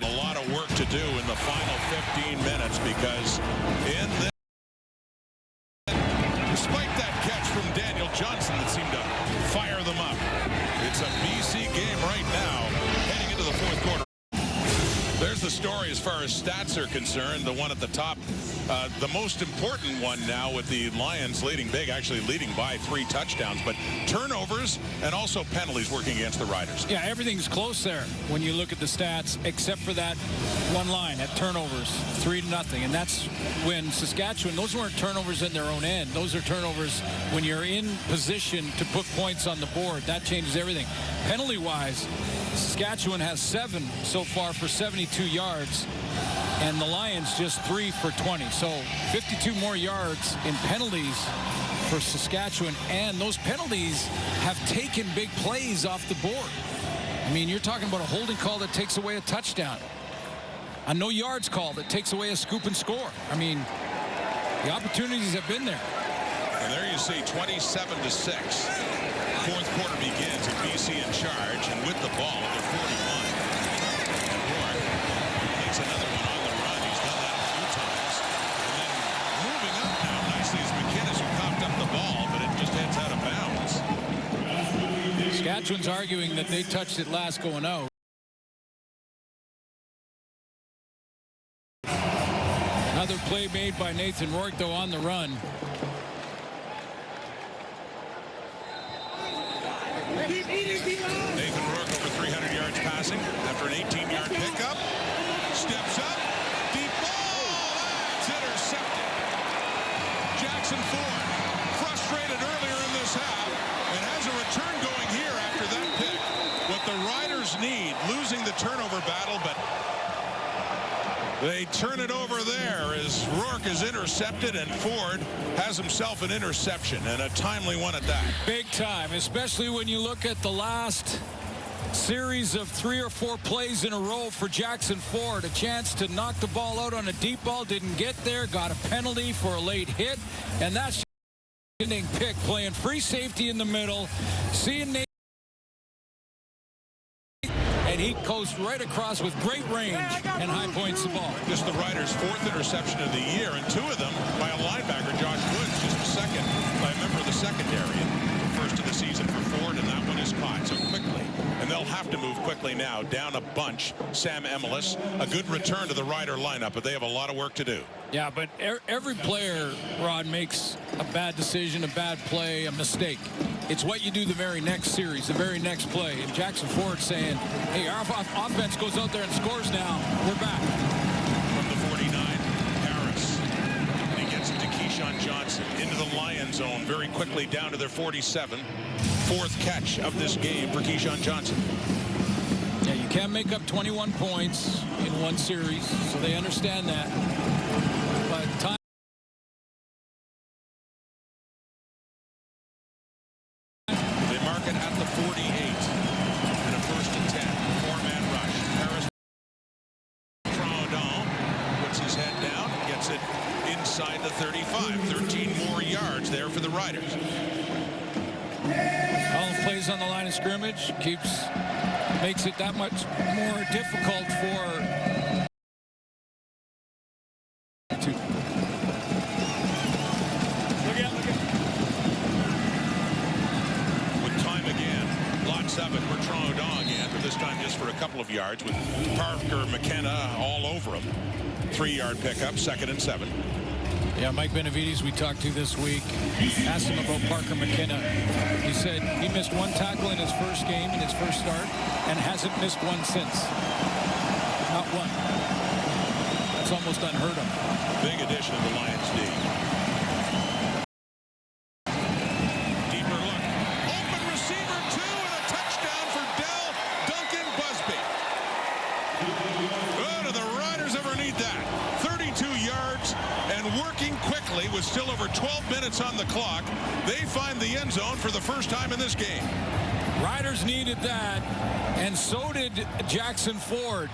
A lot of work to do in the final 15 minutes because in this, despite that catch from Daniel Johnson that seemed to fire them up, it's a BC game right now heading into the fourth quarter. There's the story as far as stats are concerned. The one at the top, the most important one now with the Lions leading big, actually leading by 3 touchdowns, but turnovers and also penalties working against the Riders. Yeah, everything's close there when you look at the stats, except for that one line at turnovers, 3-0. And that's when Saskatchewan, those weren't turnovers in their own end. Those are turnovers when you're in position to put points on the board. That changes everything. Penalty-wise, Saskatchewan has 7 so far for 72 yards, and the Lions just 3 for 20. So 52 more yards in penalties for Saskatchewan, and those penalties have taken big plays off the board. I mean, you're talking about a holding call that takes away a touchdown, a no yards call that takes away a scoop and score. I mean, the opportunities have been there. And there you see 27-6. Fourth quarter begins and BC in charge and with the ball at their 41. And Rourke takes another one on the run. He's done that a few times. And then moving up now nicely is McKinnis, who coughed up the ball, but it just heads out of bounds. Saskatchewan's arguing that they touched it last going out. Another play made by Nathan Rourke, though, on the run. Nathan Rourke over 300 yards passing after an 18-yard pickup. Steps up. Deep ball. It's intercepted. Jackson Ford frustrated earlier in this half and has a return going here after that pick. What the Riders need, losing the turnover battle, but they turn it over there as Rourke is intercepted and Ford has himself an interception, and a timely one at that. Big time, especially when you look at the last series of 3 or 4 plays in a row for Jackson Ford. A chance to knock the ball out on a deep ball, didn't get there, got a penalty for a late hit, and that's a pick, playing free safety in the middle, seeing Nate, and he goes right across with great range and high points the ball. Just the Riders' 4th interception of the year, and 2 of them by a linebacker, Josh Woods, just the second by a member of the secondary. And first of the season for Ford, and that one is caught so quickly. And they'll have to move quickly now, down a bunch. Sam Emelis, a good return to the Rider lineup, but they have a lot of work to do. Yeah, but every player, Rod, makes a bad decision, a bad play, a mistake. It's what you do the very next series, the very next play. And Jackson Ford saying, hey, our offense goes out there and scores now. We're back. From the 49, Harris. And he gets it to Keyshawn Johnson into the Lion zone very quickly down to their 47. 4th catch of this game for Keyshawn Johnson. Yeah, you can't make up 21 points in one series, so they understand that. But time. They mark it at the 48. And a 1st and 10. 4-man rush. Harris Troudon puts his head down, gets it inside the 35. 13 more yards there for the Riders. All the plays on the line of scrimmage makes it that much more difficult for with time again. Lots of it for Troudon again, but this time just for a couple of yards with Parker McKenna all over him. 3-yard pickup, 2nd and 7. Yeah, Mike Benavides, we talked to this week, asked him about Parker McKenna. He said he missed 1 tackle in his first game, in his first start, and hasn't missed one since. Not one. That's almost unheard of. Big addition to the Lions D. Deeper look. Open receiver 2 and a touchdown for Dell Duncan Busby. Oh, do the Riders ever need that? 32 yards and working quickly with still over 12 minutes on the clock. They find the end zone for the first time in this game. Riders needed that, and so did Jackson Ford.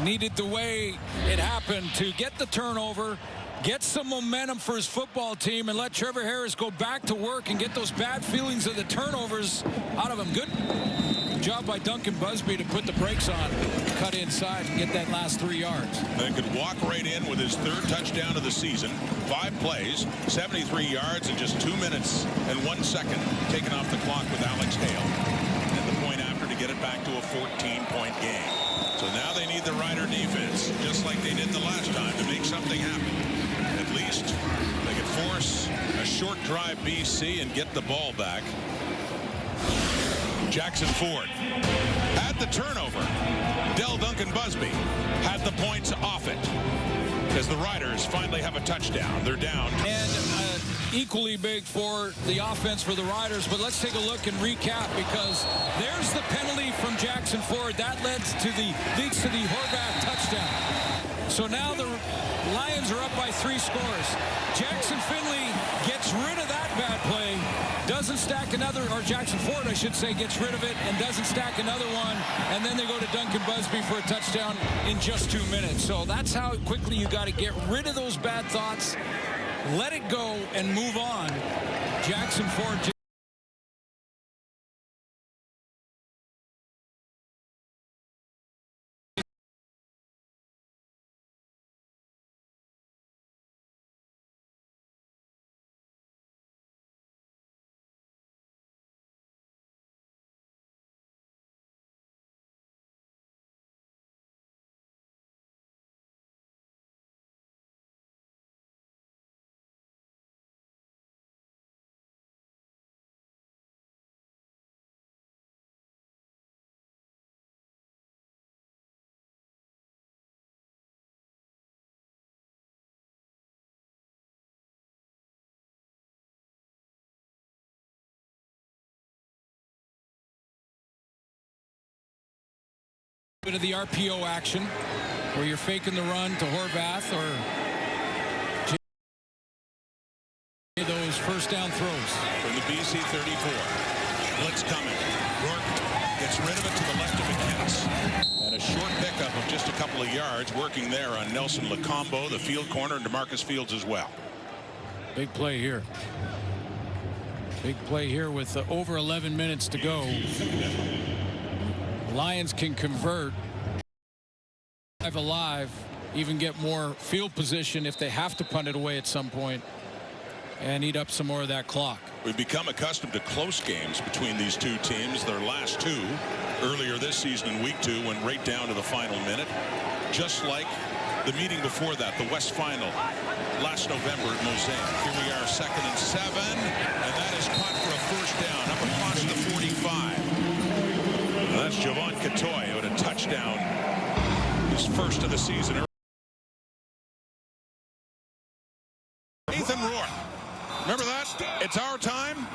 Needed the way it happened to get the turnover, get some momentum for his football team, and let Trevor Harris go back to work and get those bad feelings of the turnovers out of him. Good job by Duncan Busby to put the brakes on, cut inside, and get that last 3 yards. They could walk right in with his 3rd touchdown of the season. 5 plays, 73 yards, and just 2 minutes and 1 second taken off the clock with Alex Hale. And the point after to get it back to a 14-point game. So now they need the Rider defense, just like they did the last time, to make something happen. At least they could force a short drive BC and get the ball back. Jackson Ford had the turnover. Duncan Busby had the points off it, as the Riders finally have a touchdown. They're down. And equally big for the offense for the Riders, but let's take a look and recap, because there's the penalty from Jackson Ford. That leads to the Horvath touchdown. So now the Lions are up by 3 scores. Jackson Finley gets rid of that bad play, doesn't stack another, or Jackson Ford, I should say, gets rid of it and doesn't stack another one, and then they go to Duncan Busby for a touchdown in just 2 minutes. So that's how quickly you got to get rid of those bad thoughts, let it go, and move on. Jackson Ford. Bit of the RPO action where you're faking the run to Horvath or those first down throws. From the BC 34. Blitz coming. Rourke gets rid of it to the left of McKinnis. And a short pickup of just a couple of yards working there on Nelson Lacombo, the field corner, and DeMarcus Fields as well. Big play here. Big play here with over 11 minutes to go. Lions can convert, drive alive, even get more field position if they have to punt it away at some point and eat up some more of that clock. We've become accustomed to close games between these two teams. Their last 2 earlier this season in week 2 went right down to the final minute, just like the meeting before that, the West Final last November at Mosaic. Here we are, 2nd and 7, and that is caught for a first down up across the 45. That's Javon Katoy who had a touchdown, his first of the season. Nathan Rourke, remember that? It's our time.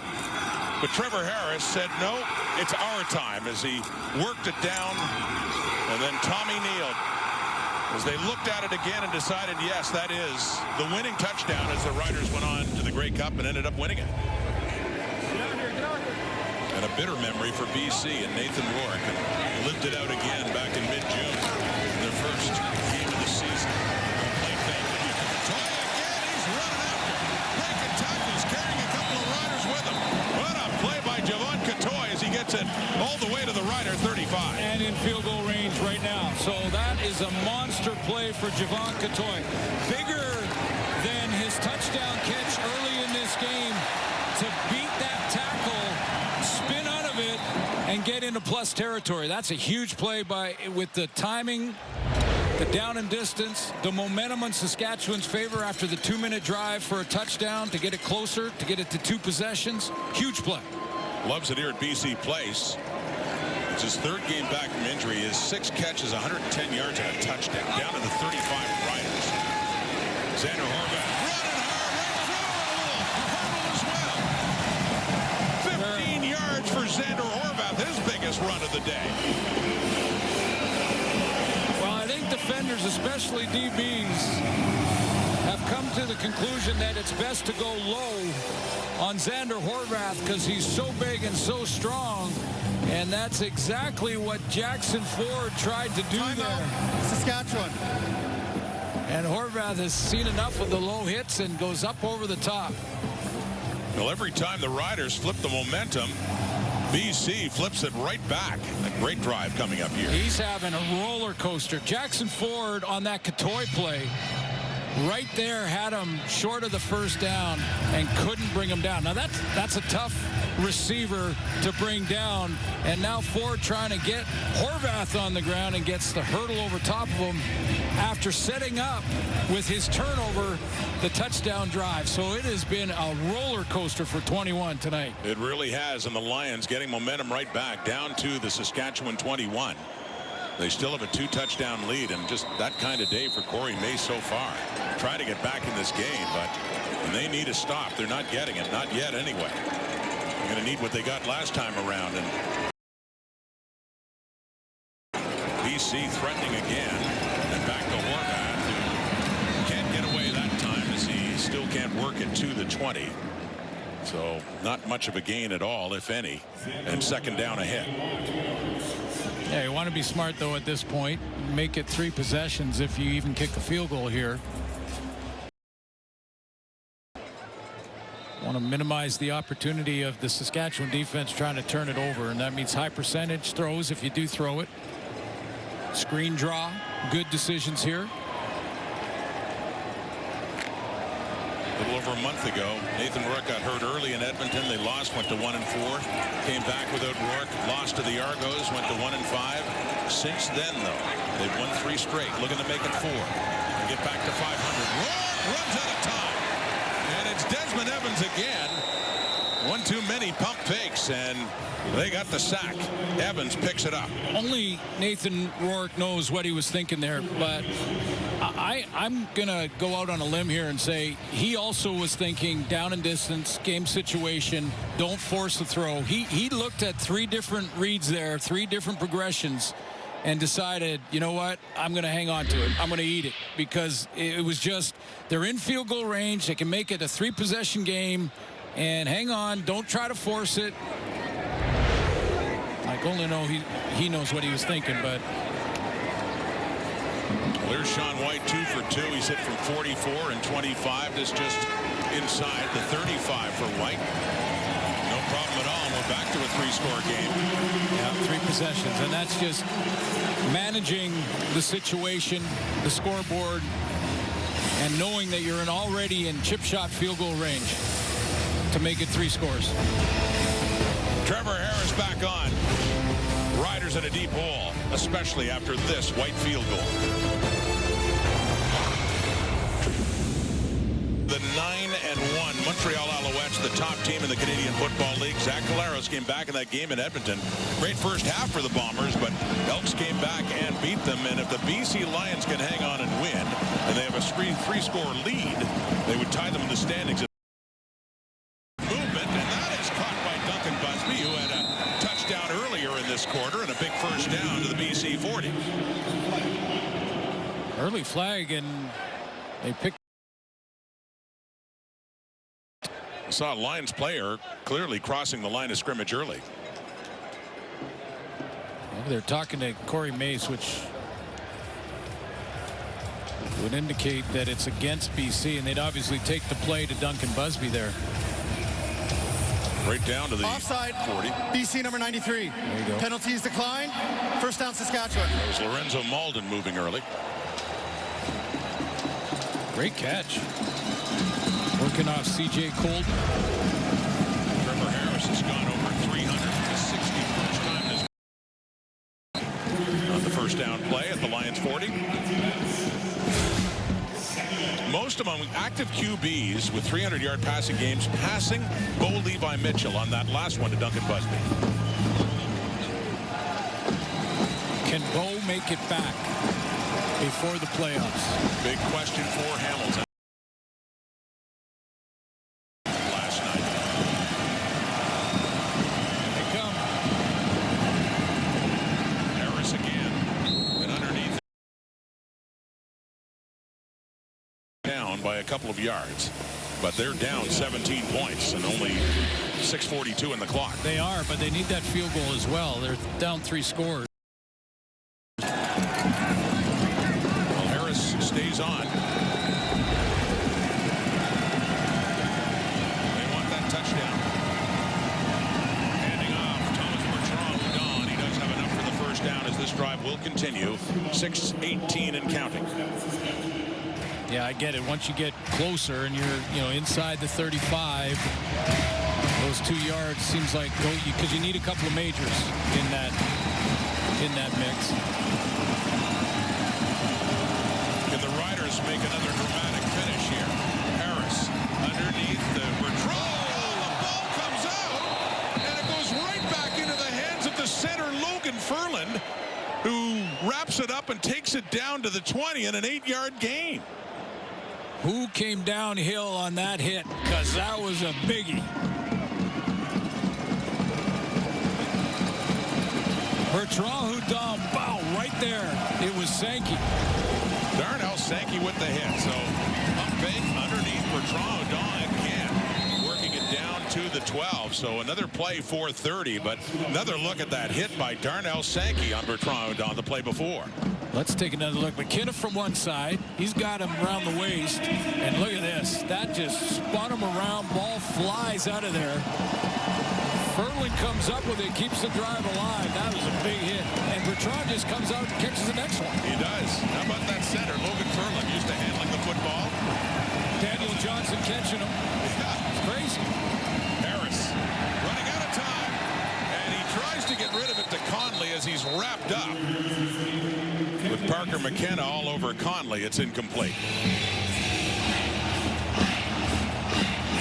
But Trevor Harris said, no, it's our time, as he worked it down. And then Tommy Neal, as they looked at it again and decided, yes, that is the winning touchdown, as the Riders went on to the Grey Cup and ended up winning it. And a bitter memory for BC and Nathan Rourke, and lived it out again back in mid-June in their first game of the season. Play fake. Katoy again, he's running after. Breaking tackles, carrying a couple of Riders with him. What a play by Javon Katoy as he gets it all the way to the Rider 35. And in field goal range right now. So that is a monster play for Javon Katoy. Bigger than his touchdown catch early in this game to beat that tackle, spin out of it, and get into plus territory. That's a huge play with the timing, the down and distance, the momentum in Saskatchewan's favor after the 2-minute drive for a touchdown to get it closer, to get it to 2 possessions. Huge play. Loves it here at BC Place. It's his 3rd game back from injury. His 6 catches, 110 yards, and a touchdown. Down to the 35 Riders. Xander Horvath running hard, right through it. A little hurdle as well. 15 yards for Xander Horvath, his biggest run of the day. Well, I think defenders, especially DBs, have come to the conclusion that it's best to go low on Xander Horvath because he's so big and so strong And that's exactly what Jackson Ford tried to do there. Saskatchewan. And Horvath has seen enough of the low hits and goes up over the top. Well, every time the Riders flip the momentum, BC flips it right back. A great drive coming up here. He's having a roller coaster. Jackson Ford on that Katoy play right there had him short of the first down and couldn't bring him down. Now that's a tough receiver to bring down, and now Ford trying to get Horvath on the ground and gets the hurdle over top of him after setting up with his turnover the touchdown drive. So it has been a roller coaster for 21 tonight. It really has, and the Lions getting momentum right back down to the Saskatchewan 21. They still have a 2-touchdown lead, and just that kind of day for Corey May so far. Try to get back in this game, but they need a stop. They're not getting it, not yet anyway. They're going to need what they got last time around. And BC threatening again, and back to Horvath, who can't get away that time as he still can't work it to the 20. So not much of a gain at all, if any, and second down ahead. Yeah, you want to be smart, though, at this point. Make it 3 possessions if you even kick a field goal here. Want to minimize the opportunity of the Saskatchewan defense trying to turn it over, and that means high percentage throws if you do throw it. Screen draw, good decisions here. A little over a month ago, Nathan Rourke got hurt early in Edmonton. They lost, went to 1-4. Came back without Rourke, lost to the Argos, went to 1-5. Since then, though, they've won 3 straight, looking to make it 4. And get back to 500. Rourke runs out of time. And it's Desmond Evans again. One too many pump fakes, and they got the sack. Evans picks it up. Only Nathan Rourke knows what he was thinking there, but I'm going to go out on a limb here and say he also was thinking down and distance, game situation, don't force the throw. He looked at 3 different reads there, 3 different progressions, and decided, you know what, I'm going to hang on to it. I'm going to eat it, because it was just, they're in field goal range. They can make it a 3-possession game, and hang on, don't try to force it. I only know he knows what he was thinking, but there's Sean White, 2 for 2. He's hit from 44 and 25. This just inside the 35 for White. No problem at all. We're back to a 3-score game. Yeah, 3 possessions, and that's just managing the situation, the scoreboard, and knowing that you're already in chip shot field goal range to make it 3 scores. Trevor Harris back on. Riders in a deep hole, especially after this White field goal. The 9-1 Montreal Alouettes, the top team in the Canadian Football League. Zach Collaros came back in that game in Edmonton. Great first half for the Bombers, but Elks came back and beat them. And if the BC Lions can hang on and win, and they have a 3-score lead, they would tie them in the standings. This quarter, and a big first down to the BC 40. Early flag, and they picked. Saw a Lions player clearly crossing the line of scrimmage early. They're talking to Corey Mace, which would indicate that it's against BC, and they'd obviously take the play to Duncan Busby there. Right down to the offside 40. BC number 93. There you go. Penalties declined. First down Saskatchewan. That was Lorenzo Malden moving early. Great catch. Working off C.J. Colt. Trevor Harris has gone over 300 for the 61st time this on the first down play at the Lions 40. Most among active QBs with 300-yard passing games, passing Bo Levi Mitchell on that last one to Duncan Busby. Can Bo make it back before the playoffs? Big question for Hamilton last night. Here they come. Harris again, and underneath. Down by a couple of yards, but they're down 17 points and only 6:42 in the clock. They are, but they need that field goal as well. They're down 3 scores. Well, Harris stays on. They want that touchdown. Handing off Thomas Bertrand. He does have enough for the first down as this drive will continue. 6:18 and counting. Yeah, I get it. Once you get closer and you're, inside the 35, those 2 yards seems like because you need a couple of majors in that mix. Can the Riders make another dramatic finish here? Harris underneath the Bertrand. The ball comes out, and it goes right back into the hands of the center, Logan Ferland, who wraps it up and takes it down to the 20 in an 8-yard gain. Who came downhill on that hit? Because that was a biggie. Bertrand Hudon, bow, right there. It was Sankey. Darnell Sankey with the hit. So pump fake underneath Bertrand Hudon again, working it down to the 12. So another play 4:30, but another look at that hit by Darnell Sankey on Bertrand Hudon the play before. Let's take another look. McKinnon from one side. He's got him around the waist. And look at this. That just spun him around. Ball flies out of there. Ferland comes up with it, keeps the drive alive. That was a big hit. And Bertrand just comes out and catches the next one. He does. How about that center? Logan Ferland used to handling the football. Daniel Johnson catching him. Yeah. It's crazy. Harris running out of time. And he tries to get rid of it to Conley as he's wrapped up. With Parker McKenna all over Conley, it's incomplete.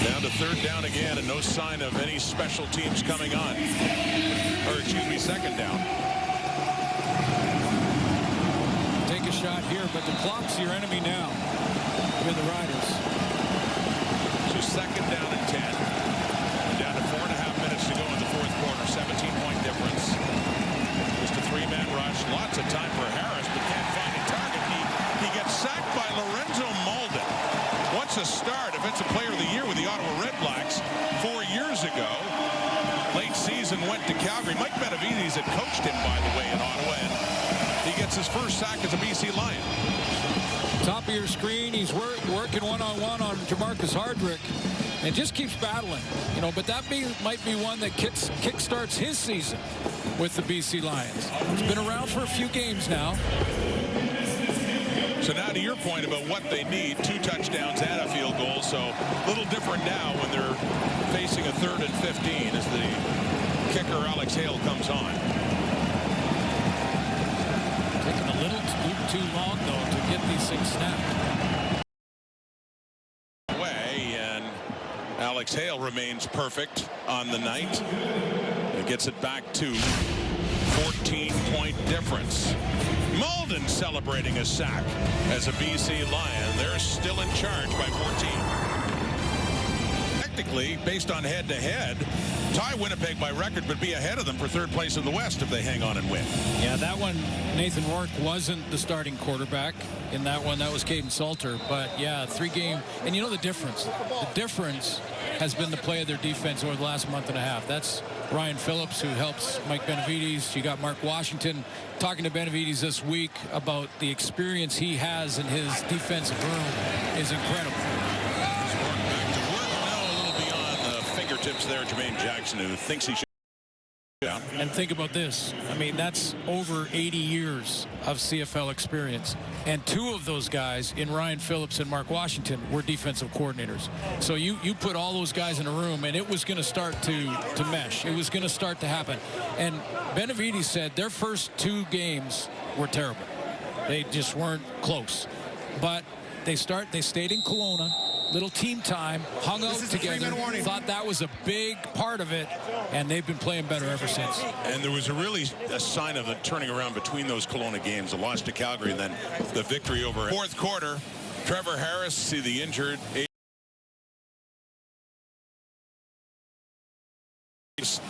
Down to 3rd down again, and no sign of any special teams coming on. Or, excuse me, 2nd down. Take a shot here, but the clock's your enemy now with the Riders. So 2nd down and 10. Down to 4.5 minutes to go in the 4th quarter. 17-point difference. Just a 3-man rush. Lots of time for Harris, but can't find a target. He gets sacked by Lorenzo Malden. What's a start? Defensive Player of the Year with the Ottawa Redblacks 4 years ago. Late season went to Calgary. Mike Benavides had coached him, by the way, in Ottawa, and he gets his first sack as a BC Lion. Top of your screen, he's working one-on-one on Jamarcus Hardrick and just keeps battling. But that might be one that kick-starts his season with the BC Lions. He's been around for a few games now. So now to your point about what they need, 2 touchdowns and a field goal. So a little different now when they're facing a 3rd and 15 as the kicker Alex Hale comes on. Taking a little too long, though, to get these things snapped. Away, and Alex Hale remains perfect on the night. It gets it back to 14-point difference. Malden celebrating a sack as a BC Lion. They're still in charge by 14. Technically, based on head-to-head, tie Winnipeg by record, but be ahead of them for 3rd place in the West if they hang on and win. Yeah, that one, Nathan Rourke wasn't the starting quarterback in that one. That was Caden Salter. But, yeah, 3-game. And you know the difference? The difference has been the play of their defense over the last month and a half. That's Ryan Phillips, who helps Mike Benavides. You got Mark Washington talking to Benavides this week about the experience he has in his defensive room is incredible. Back to work now, a little beyond the fingertips there. Jermaine Jackson, who thinks he should. Yeah. And think about this. I mean, that's over 80 years of CFL experience. And 2 of those guys, in Ryan Phillips and Mark Washington, were defensive coordinators. So you put all those guys in a room, and it was going to start to mesh. It was going to start to happen. And Benavides said their first 2 games were terrible. They just weren't close. But they stayed in Kelowna. Little team time, hung out together, thought that was a big part of it, and they've been playing better ever since. And there was a sign of a turning around between those Kelowna games, the loss to Calgary and then the victory over. 4th quarter, Trevor Harris, see the injured.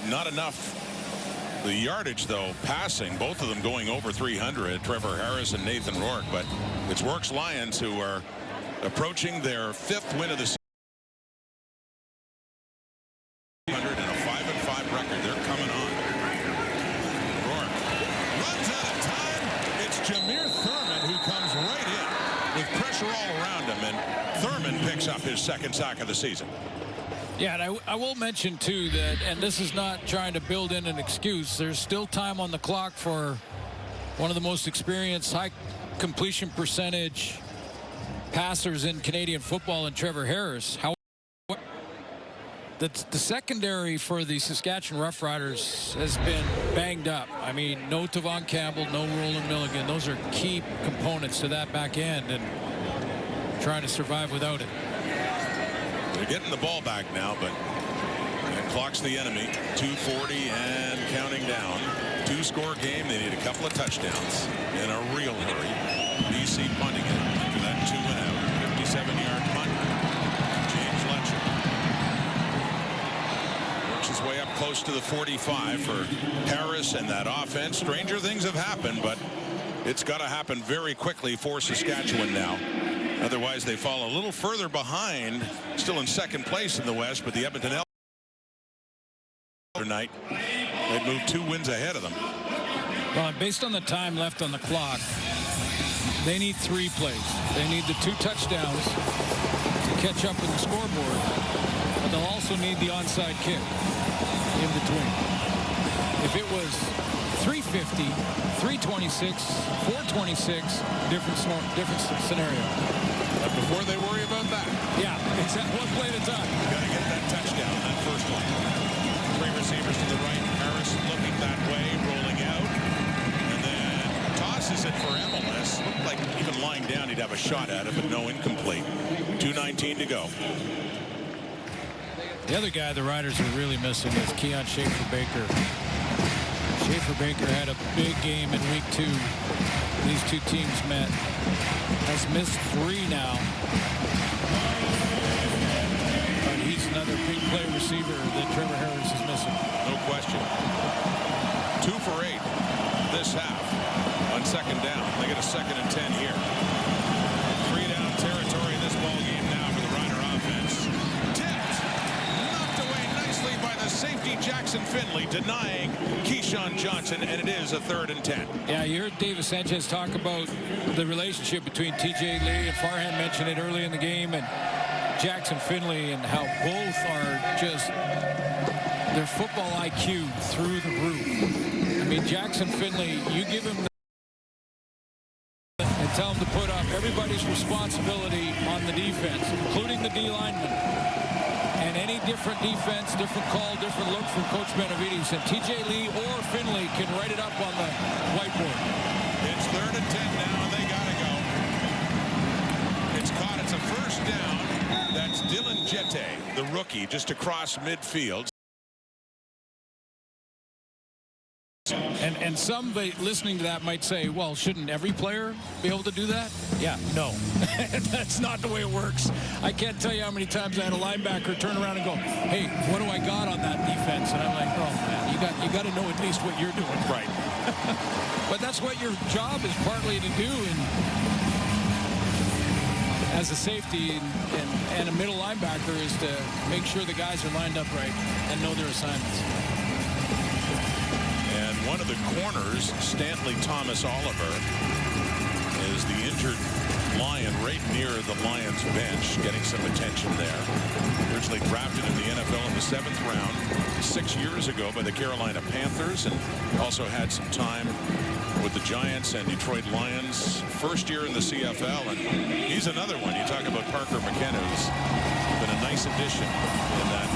Not enough. The yardage, though, passing, both of them going over 300, Trevor Harris and Nathan Rourke, but it's Rourke's Lions who are approaching their 5th win of the season. 100 and picks up his second sack of the season. Yeah, and I will mention, too, that, and this is not trying to build in an excuse, there's still time on the clock for one of the most experienced high completion percentage passers in Canadian football, and Trevor Harris. However, the secondary for the Saskatchewan Roughriders has been banged up. I mean, no Tavon Campbell, no Roland Milligan. Those are key components to that back end, and trying to survive without it. They're getting the ball back now, but that clock's the enemy. 2:40 and counting down. 2-score game. They need a couple of touchdowns in a real hurry. BC punting it after that 2-and-out. 57-yard punt. James Letcher works his way up close to the 45 for Harris and that offense. Stranger things have happened, but it's got to happen very quickly for Saskatchewan now. Otherwise, they fall a little further behind, still in second place in the West, but the Edmonton Elks tonight, they'd move 2 wins ahead of them. Well, based on the time left on the clock, they need 3 plays. They need the 2 touchdowns to catch up in the scoreboard, but they'll also need the onside kick in between. If it was 350, 326, 426, different scenario. But before they worry about that, yeah, exactly. One play at a time. Got to get that touchdown, that first one. 3 receivers to the right. Harris looking that way, rolling out, and then tosses it for MLS. Looked like even lying down, he'd have a shot at it, but no, incomplete. 2:19 to go. The other guy the Riders are really missing is Keon Schaefer-Baker. Schaefer-Baker had a big game in week 2. These 2 teams met. Has missed 3 now. But he's another big play receiver that Trevor Harris is missing. No question. 2 for 8 this half on second down. They get a 2nd and 10 here. 3-down territory in this ball game now for the Rider offense. Tipped. Knocked away nicely by the safety Jackson Finley, denying Keyshawn Johnson, and it is a 3rd and 10. Yeah, you heard David Sanchez talk about the relationship between TJ Lee, and Farhan mentioned it early in the game, and Jackson Finley, and how both are just their football IQ through the roof. I mean, Jackson Finley, you give him and tell him to put up everybody's responsibility on the defense, including the D linemen. And any different defense, different call, different look from Coach Benavides, and TJ Lee or Finley can write it up on the whiteboard. It's 3rd and 10 now, and they got to go. It's caught. It's a first down. That's Dylan Jette, the rookie, just across midfield. And somebody listening to that might say, well, shouldn't every player be able to do that? Yeah, no. That's not the way it works. I can't tell you how many times I had a linebacker turn around and go, hey, what do I got on that defense? And I'm like, oh, man, you got to know at least what you're doing. Right. But that's what your job is partly to do as a safety and a middle linebacker, is to make sure the guys are lined up right and know their assignments. And one of the corners, Stanley Thomas Oliver, is the injured Lion right near the Lions bench, getting some attention there. Originally drafted in the NFL in the 7th round 6 years ago by the Carolina Panthers, and also had some time with the Giants and Detroit Lions. First year in the CFL, and he's another one. You talk about Parker McKenna, who's been a nice addition in that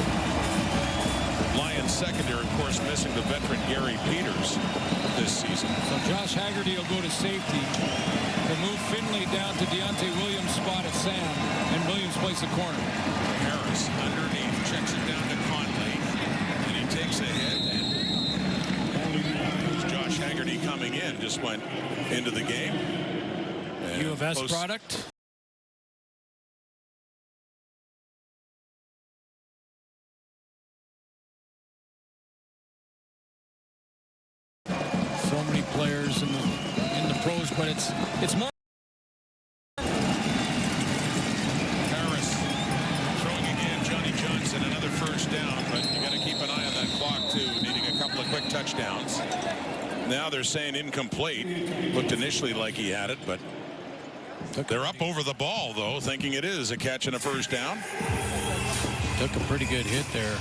Lions secondary, of course, missing the veteran Gary Peters this season. So Josh Haggerty will go to safety. They'll move Finley down to Deontay Williams' spot at Sam, and Williams plays the corner. Harris underneath, checks it down to Conley, and he takes a hit. And Josh Haggerty coming in, just went into the game. And U of S product. So many players in the pros, but it's more. Harris throwing again. Johnny Johnson, another first down, but you got to keep an eye on that clock too, needing a couple of quick touchdowns. Now they're saying incomplete. Looked initially like he had it, but They're up over the ball, though, thinking it is a catch and a first down. Took a pretty good hit there.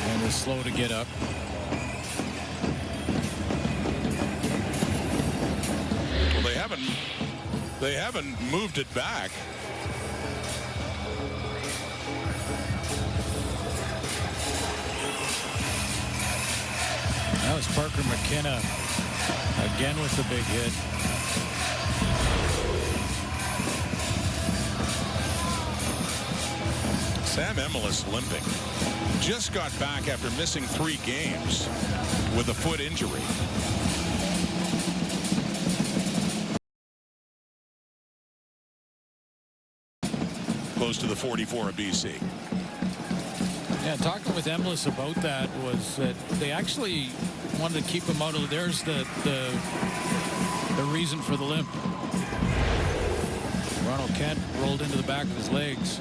And was slow to get up. Well, they haven't moved it back. That was Parker McKenna again with the big hit. Sam Emilus limping. Just got back after missing 3 games with a foot injury. Close to the 44 of BC. Yeah, talking with Emilus about that was that they actually wanted to keep him out of. There's the reason for the limp. Ronald Kent rolled into the back of his legs.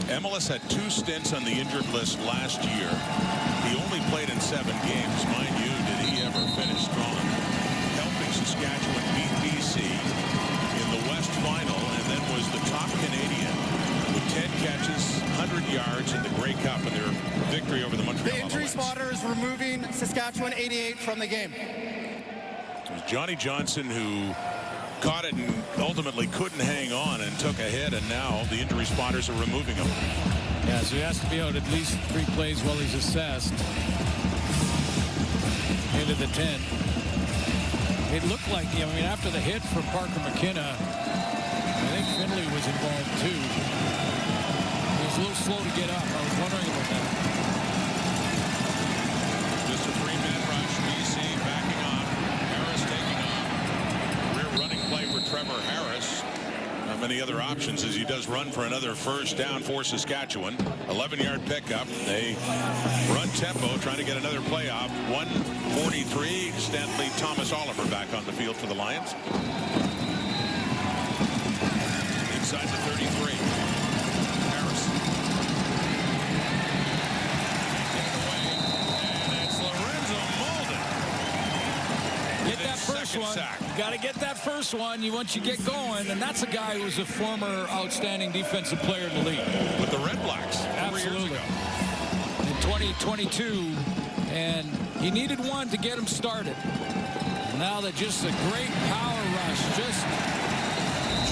Emilus had 2 stints on the injured list last year. He only played in 7 games. Mind you, did he ever finish strong? Helping Saskatchewan beat BC in the West Final, and then was the top Canadian with 10 catches, 100 yards in the Grey Cup in their victory over the Montreal The injury Alouettes. spotter is removing Saskatchewan 88 from the game. It was Johnny Johnson who caught it and ultimately couldn't hang on and took a hit, and now the injury spotters are removing him. Yeah, so he has to be out at least 3 plays while he's assessed. Into the 10. It looked like, I mean, after the hit from Parker McKenna, I think Finley was involved too. He was a little slow to get up. I was wondering about that. Just a 3-man rush. BC backing off. Harris taking off. Rear running play for Trevor Harris. Not many other options as he does run for another first down for Saskatchewan. 11-yard pickup. They run tempo, trying to get another play off. 1:43. Stanley Thomas Oliver back on the field for the Lions. Inside the 33. Harris. Taken away. And it's Lorenzo Molden. Get that first one. Sack. You got to get that first one. Once you get going, and that's a guy who was a former outstanding defensive player in the league. With the Red Blacks 3 years ago. In 2022, and he needed one to get him started. Now that just a great power rush, just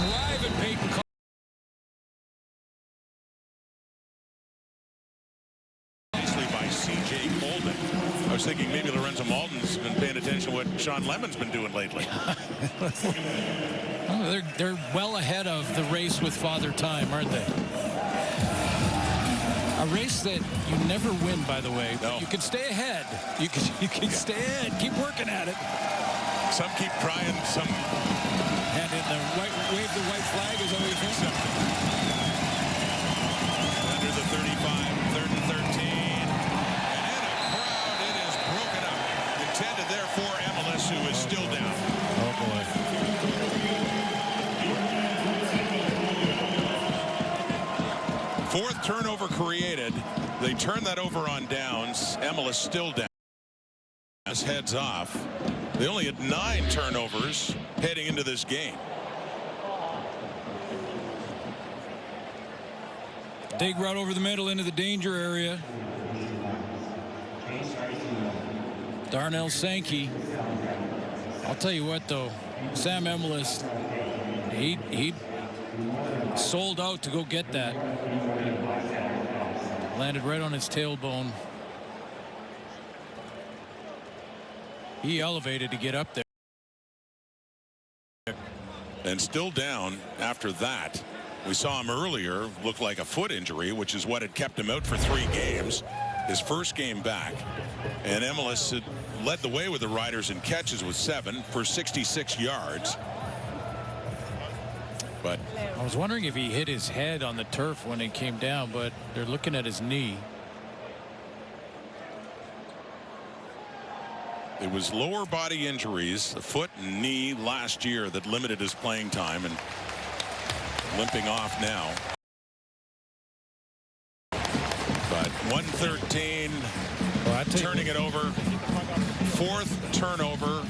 driving Peyton By C.J. Golden. I was thinking maybe Lorenzo Malden's been paying attention to what Sean Lemon's been doing lately. Oh, they're well ahead of the race with Father Time, aren't they? A race that you never win, by the way. No. You can stay ahead. You can stay ahead. Keep working at it. Some keep trying, some And in the wave the white flag is always accepted. Under the 35, 3rd and 13. And in a crowd, it is broken up. Intended there for Emilus, who is still down. Oh, boy. Fourth turnover created. They turn that over on downs. Emilus still down. As heads off. They only had 9 turnovers heading into this game. Dig right over the middle into the danger area. Darnell Sankey. I'll tell you what, though. Sam Emilus, he sold out to go get that. Landed right on his tailbone. He elevated to get up there. And still down after that. We saw him earlier look like a foot injury, which is what had kept him out for 3 games. His first game back. And Emilus had led the way with the Riders in catches with 7 for 66 yards. But I was wondering if he hit his head on the turf when he came down, but they're looking at his knee. it was lower body injuries, the foot and knee last year that limited his playing time, and limping off now. But 113, turning it over. 4th turnover.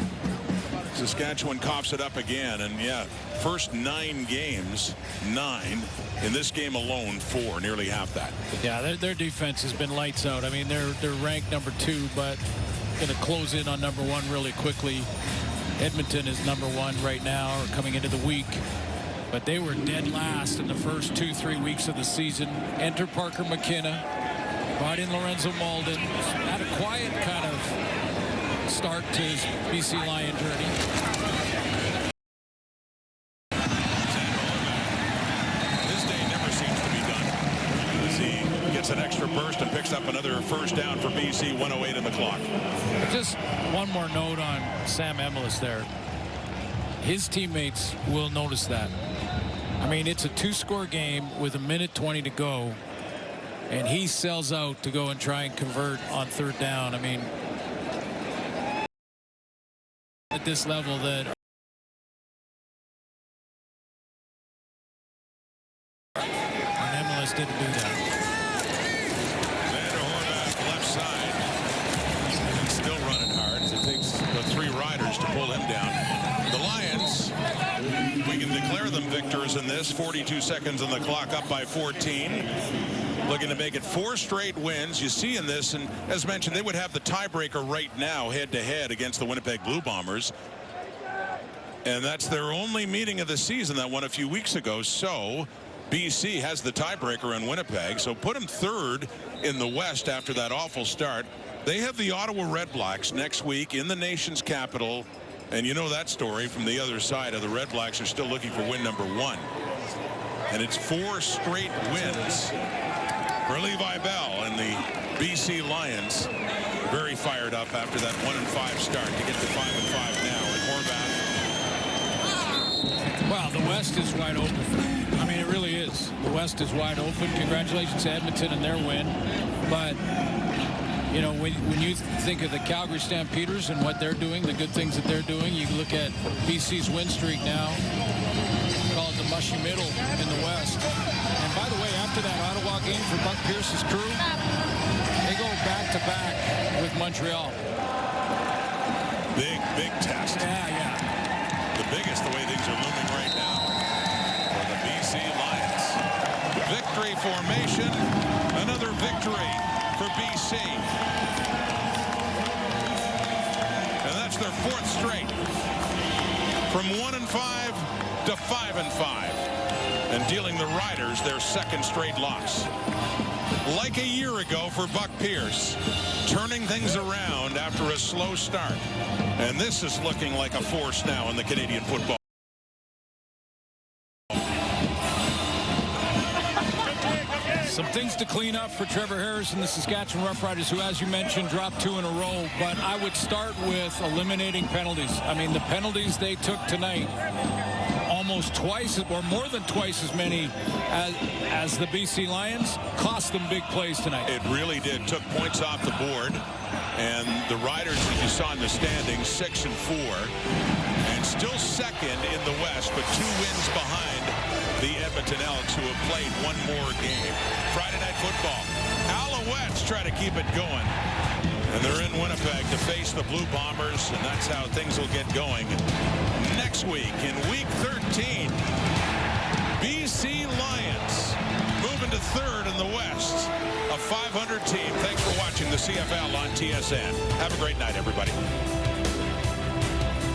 Saskatchewan coughs it up again, and yeah, first 9 games, 9. In this game alone, 4, nearly half that. Yeah, their defense has been lights out. I mean, they're ranked number 2, but going to close in on number 1 really quickly. Edmonton is number 1 right now, or coming into the week. But they were dead last in the first 2-3 weeks of the season. Enter Parker McKenna, brought in Lorenzo Malden. Had a quiet kind of start to his BC Lion journey. His day never seems to be done as he gets an extra burst and picks up another first down for BC. 1:08 in the clock. Just one more note on Sam Emilus there. His teammates will notice that. I mean, it's a 2-score game with 1:20 to go, and he sells out to go and try and convert on 3rd down. I mean, at this level that Emilus didn't do that. Xander Horvath left side. He's still running hard. It takes the 3 riders to pull him down. The Lions, we can declare them victors in this. 42 seconds on the clock, up by 14. Looking to make it 4 straight wins. You see in this, and as mentioned, they would have the tiebreaker right now head-to-head against the Winnipeg Blue Bombers. And that's their only meeting of the season that won a few weeks ago. So BC has the tiebreaker in Winnipeg. So put them 3rd in the West after that awful start. They have the Ottawa Redblacks next week in the nation's capital. And you know that story from the other side of the Red Blacks are still looking for win number 1. And it's 4 straight wins for Levi Bell and the BC Lions. Very fired up after that 1-5 start to get to 5-5 now. And Horvath. Well, the West is wide open. I mean, it really is. The West is wide open. Congratulations to Edmonton and their win. But you know, when you think of the Calgary Stampeders and what they're doing, the good things that they're doing, you look at BC's win streak now, called the mushy middle in the West. And by the way, after that Ottawa game for Buck Pierce's crew, they go back-to-back with Montreal. Big test. Yeah. The biggest, the way things are moving right now for the BC Lions. Victory formation, another victory for BC. And that's their 4th straight. From 1-5 to 5-5. And dealing the Riders their 2nd straight loss. Like a year ago for Buck Pierce, turning things around after a slow start. And this is looking like a force now in the Canadian football. Some things to clean up for Trevor Harris and the Saskatchewan Roughriders, who, as you mentioned, dropped 2 in a row. But I would start with eliminating penalties. I mean, the penalties they took tonight, almost twice or more than twice as many as the BC Lions, cost them big plays tonight. It really did. Took points off the board. And the Riders, as you saw in the standings, 6-4. And still 2nd in the West, but 2 wins behind the Edmonton Elks, who have played 1 more game. Friday Night Football. Alouettes try to keep it going. And they're in Winnipeg to face the Blue Bombers, and that's how things will get going next week in Week 13. BC Lions moving to 3rd in the West. A 500 team. Thanks for watching the CFL on TSN. Have a great night, everybody.